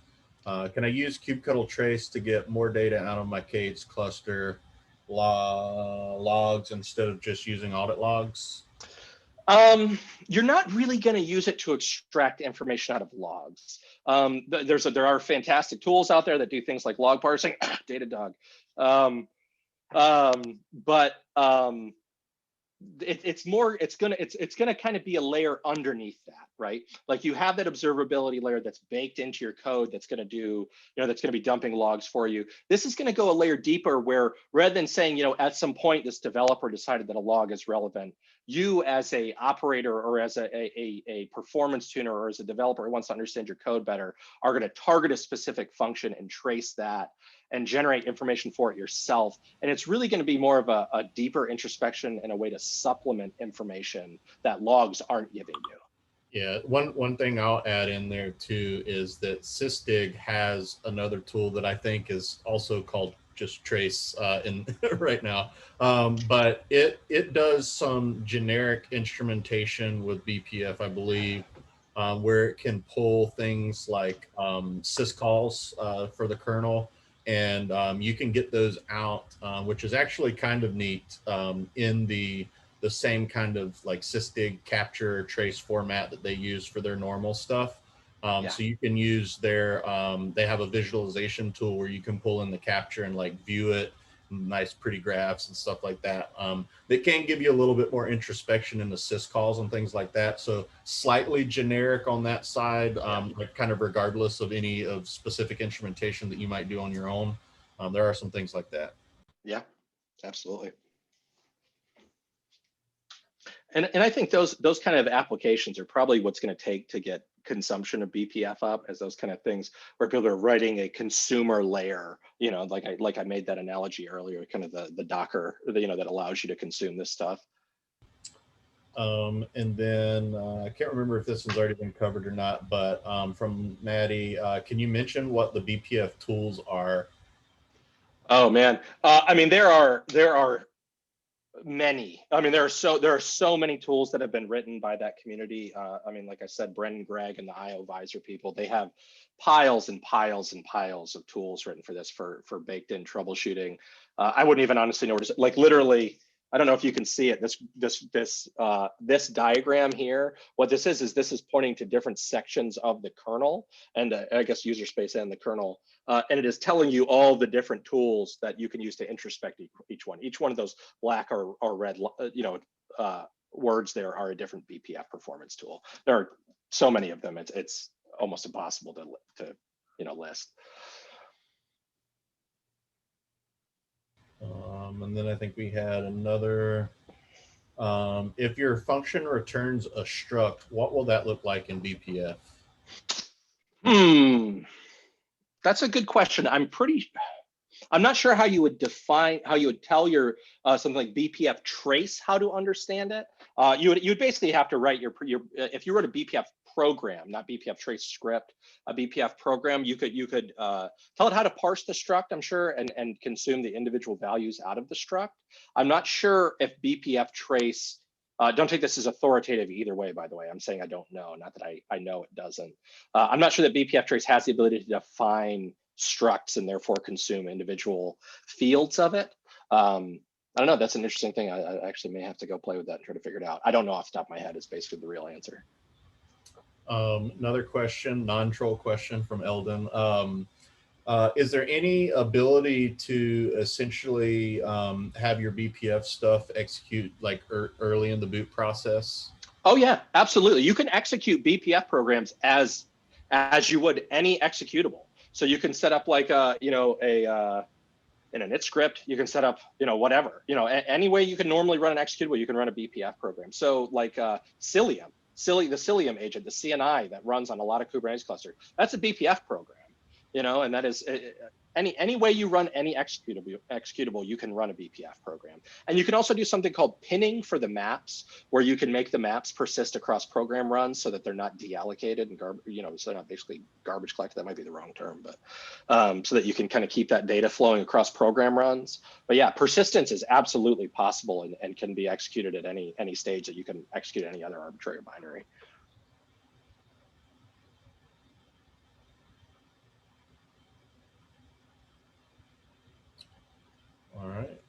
Can I use kubectl trace to get more data out of my K8s cluster logs instead of just using audit logs? You're not really going to use it to extract information out of logs. There are fantastic tools out there that do things like log parsing. Datadog. It's gonna kind of be a layer underneath that, right? Like you have that observability layer that's baked into your code that's gonna do, you know, that's gonna be dumping logs for you. This is gonna go a layer deeper, where rather than saying, you know, at some point this developer decided that a log is relevant, you as a operator or as a performance tuner or as a developer who wants to understand your code better are gonna target a specific function and trace that and generate information for it yourself. And it's really going to be more of a deeper introspection and a way to supplement information that logs aren't giving you. Yeah, one thing I'll add in there too is that Sysdig has another tool that I think is also called just trace in right now. But it does some generic instrumentation with BPF, I believe, where it can pull things like syscalls for the kernel. And you can get those out, which is actually kind of neat in the same kind of like Sysdig capture trace format that they use for their normal stuff. So you can use their, they have a visualization tool where you can pull in the capture and like view it, nice pretty graphs and stuff like that. They can give you a little bit more introspection in the syscalls and things like that. So slightly generic on that side, like kind of regardless of any of specific instrumentation that you might do on your own. There are some things like that. Yeah, absolutely. And I think those kind of applications are probably what's going to take to get consumption of BPF up, as those kind of things where people are writing a consumer layer, you know, like I made that analogy earlier, kind of the Docker, you know, that allows you to consume this stuff. And then I can't remember if this one's already been covered or not, but from Maddie, can you mention what the BPF tools are? Oh man, I mean there are many. I mean there are so many tools that have been written by that community. I mean, like I said, Brendan Gregg and the IO Visor people, they have piles and piles and piles of tools written for this for baked in troubleshooting. I wouldn't even honestly know where to, like literally. I don't know if you can see it. This diagram here. What this is pointing to different sections of the kernel and I guess user space and the kernel, and it is telling you all the different tools that you can use to introspect each one. Each one of those black or red, you know, words there are a different BPF performance tool. There are so many of them. It's almost impossible to you know list. And then I think we had another, if your function returns a struct, what will that look like in BPF? That's a good question. I'm not sure how you would tell your something like BPF trace how to understand it. You would basically have to write your if you wrote a BPF program, not BPF trace script, a BPF program, you could tell it how to parse the struct, I'm sure, and consume the individual values out of the struct. I'm not sure if BPF trace, don't take this as authoritative either way, by the way. I'm saying I don't know, not that I know it doesn't. I'm not sure that BPF trace has the ability to define structs and therefore consume individual fields of it. I don't know, that's an interesting thing. I actually may have to go play with that and try to figure it out. I don't know off the top of my head is basically the real answer. Another question, non-troll question from Eldon. Is there any ability to essentially have your BPF stuff execute like early in the boot process? Oh yeah, absolutely. You can execute BPF programs as you would any executable. So you can set up like in an init script, you can set up, whatever, any way you can normally run an executable, you can run a BPF program. So like Cilium, the Cilium agent, the CNI that runs on a lot of Kubernetes clusters, that's a BPF program, and that is any way you run any executable, you can run a BPF program. And you can also do something called pinning for the maps, where you can make the maps persist across program runs so that they're not deallocated and so they're not basically garbage collected. That might be the wrong term, but so that you can kind of keep that data flowing across program runs. But yeah, persistence is absolutely possible and can be executed at any stage that you can execute any other arbitrary binary. All right.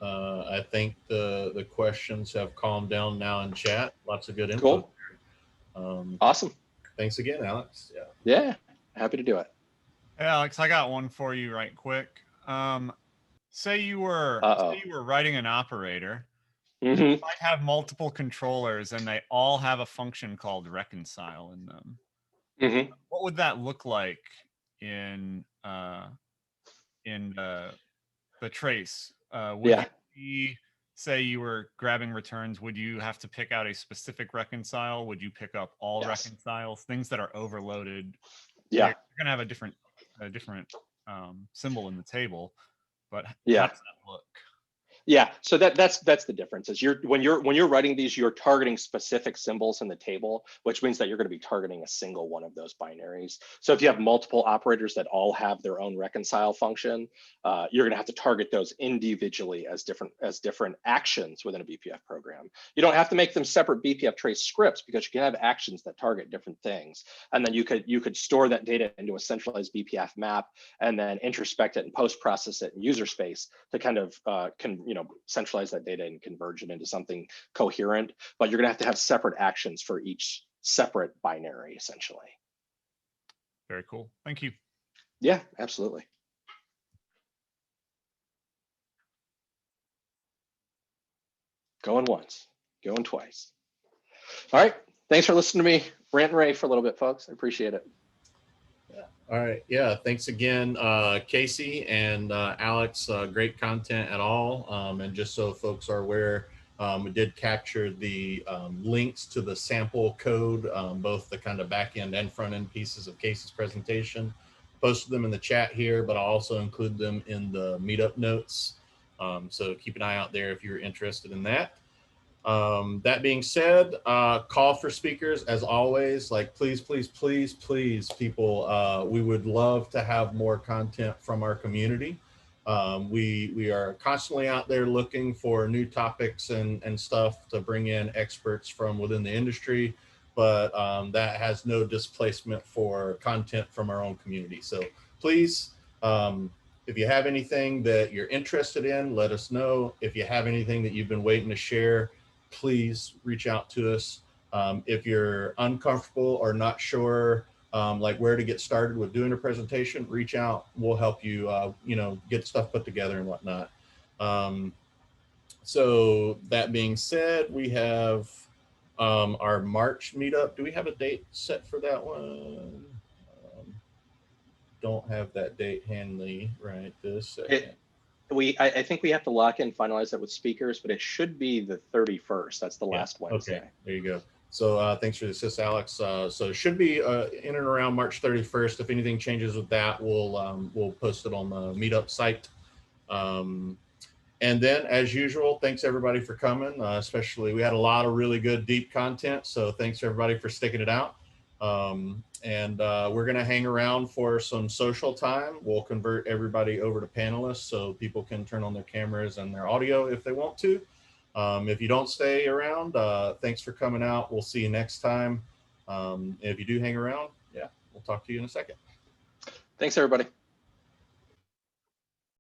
I think the questions have calmed down now in chat. Lots of good info. Cool. Awesome. Thanks again, Alex. Yeah, happy to do it. Hey, Alex, I got one for you right quick. Say you were writing an operator. Mm-hmm. You might have multiple controllers and they all have a function called reconcile in them. Mm-hmm. What would that look like in the trace? Would you say you were grabbing returns, would you have to pick out a specific reconcile? Would you pick up all reconciles, things that are overloaded? Yeah, you're gonna have a different symbol in the table, but how yeah. does that look? Yeah, so that's the difference. Is when you're writing these, you're targeting specific symbols in the table, which means that you're going to be targeting a single one of those binaries. So if you have multiple operators that all have their own reconcile function, you're going to have to target those individually as different actions within a BPF program. You don't have to make them separate BPF trace scripts, because you can have actions that target different things, and then you could store that data into a centralized BPF map and then introspect it and post process it in user space to kind of centralize that data and converge it into something coherent. But you're going to have separate actions for each separate binary, essentially. Very cool. Thank you. Yeah, absolutely. Going once, going twice. All right. Thanks for listening to me rant and rave for a little bit, folks. I appreciate it. All right. Yeah. Thanks again, Casey and Alex. Great content at all. And just so folks are aware, we did capture the links to the sample code, both the kind of back end and front end pieces of Casey's presentation. Posted them in the chat here, but I'll also include them in the meetup notes. So keep an eye out there if you're interested in that. That being said, call for speakers as always. Like, please, people, we would love to have more content from our community. We are constantly out there looking for new topics and stuff to bring in experts from within the industry, but that has no displacement for content from our own community. So please, if you have anything that you're interested in, let us know. If you have anything that you've been waiting to share, please reach out to us. If you're uncomfortable or not sure like where to get started with doing a presentation, reach out. We'll help you, get stuff put together and whatnot. So that being said, we have our March meetup. Do we have a date set for that one? Don't have that date handy right this second. I think we have to lock in, finalize that with speakers, but it should be the 31st. That's the last Wednesday. Okay, there you go. So thanks for the assist, Alex. So it should be in and around March 31st. If anything changes with that, we'll post it on the meetup site. And then, as usual, thanks everybody for coming. Especially, we had a lot of really good deep content. So thanks everybody for sticking it out. We're going to hang around for some social time. We'll convert everybody over to panelists so people can turn on their cameras and their audio if they want to. If you don't stay around, thanks for coming out. We'll see you next time. If you do hang around, yeah, we'll talk to you in a second. Thanks, everybody.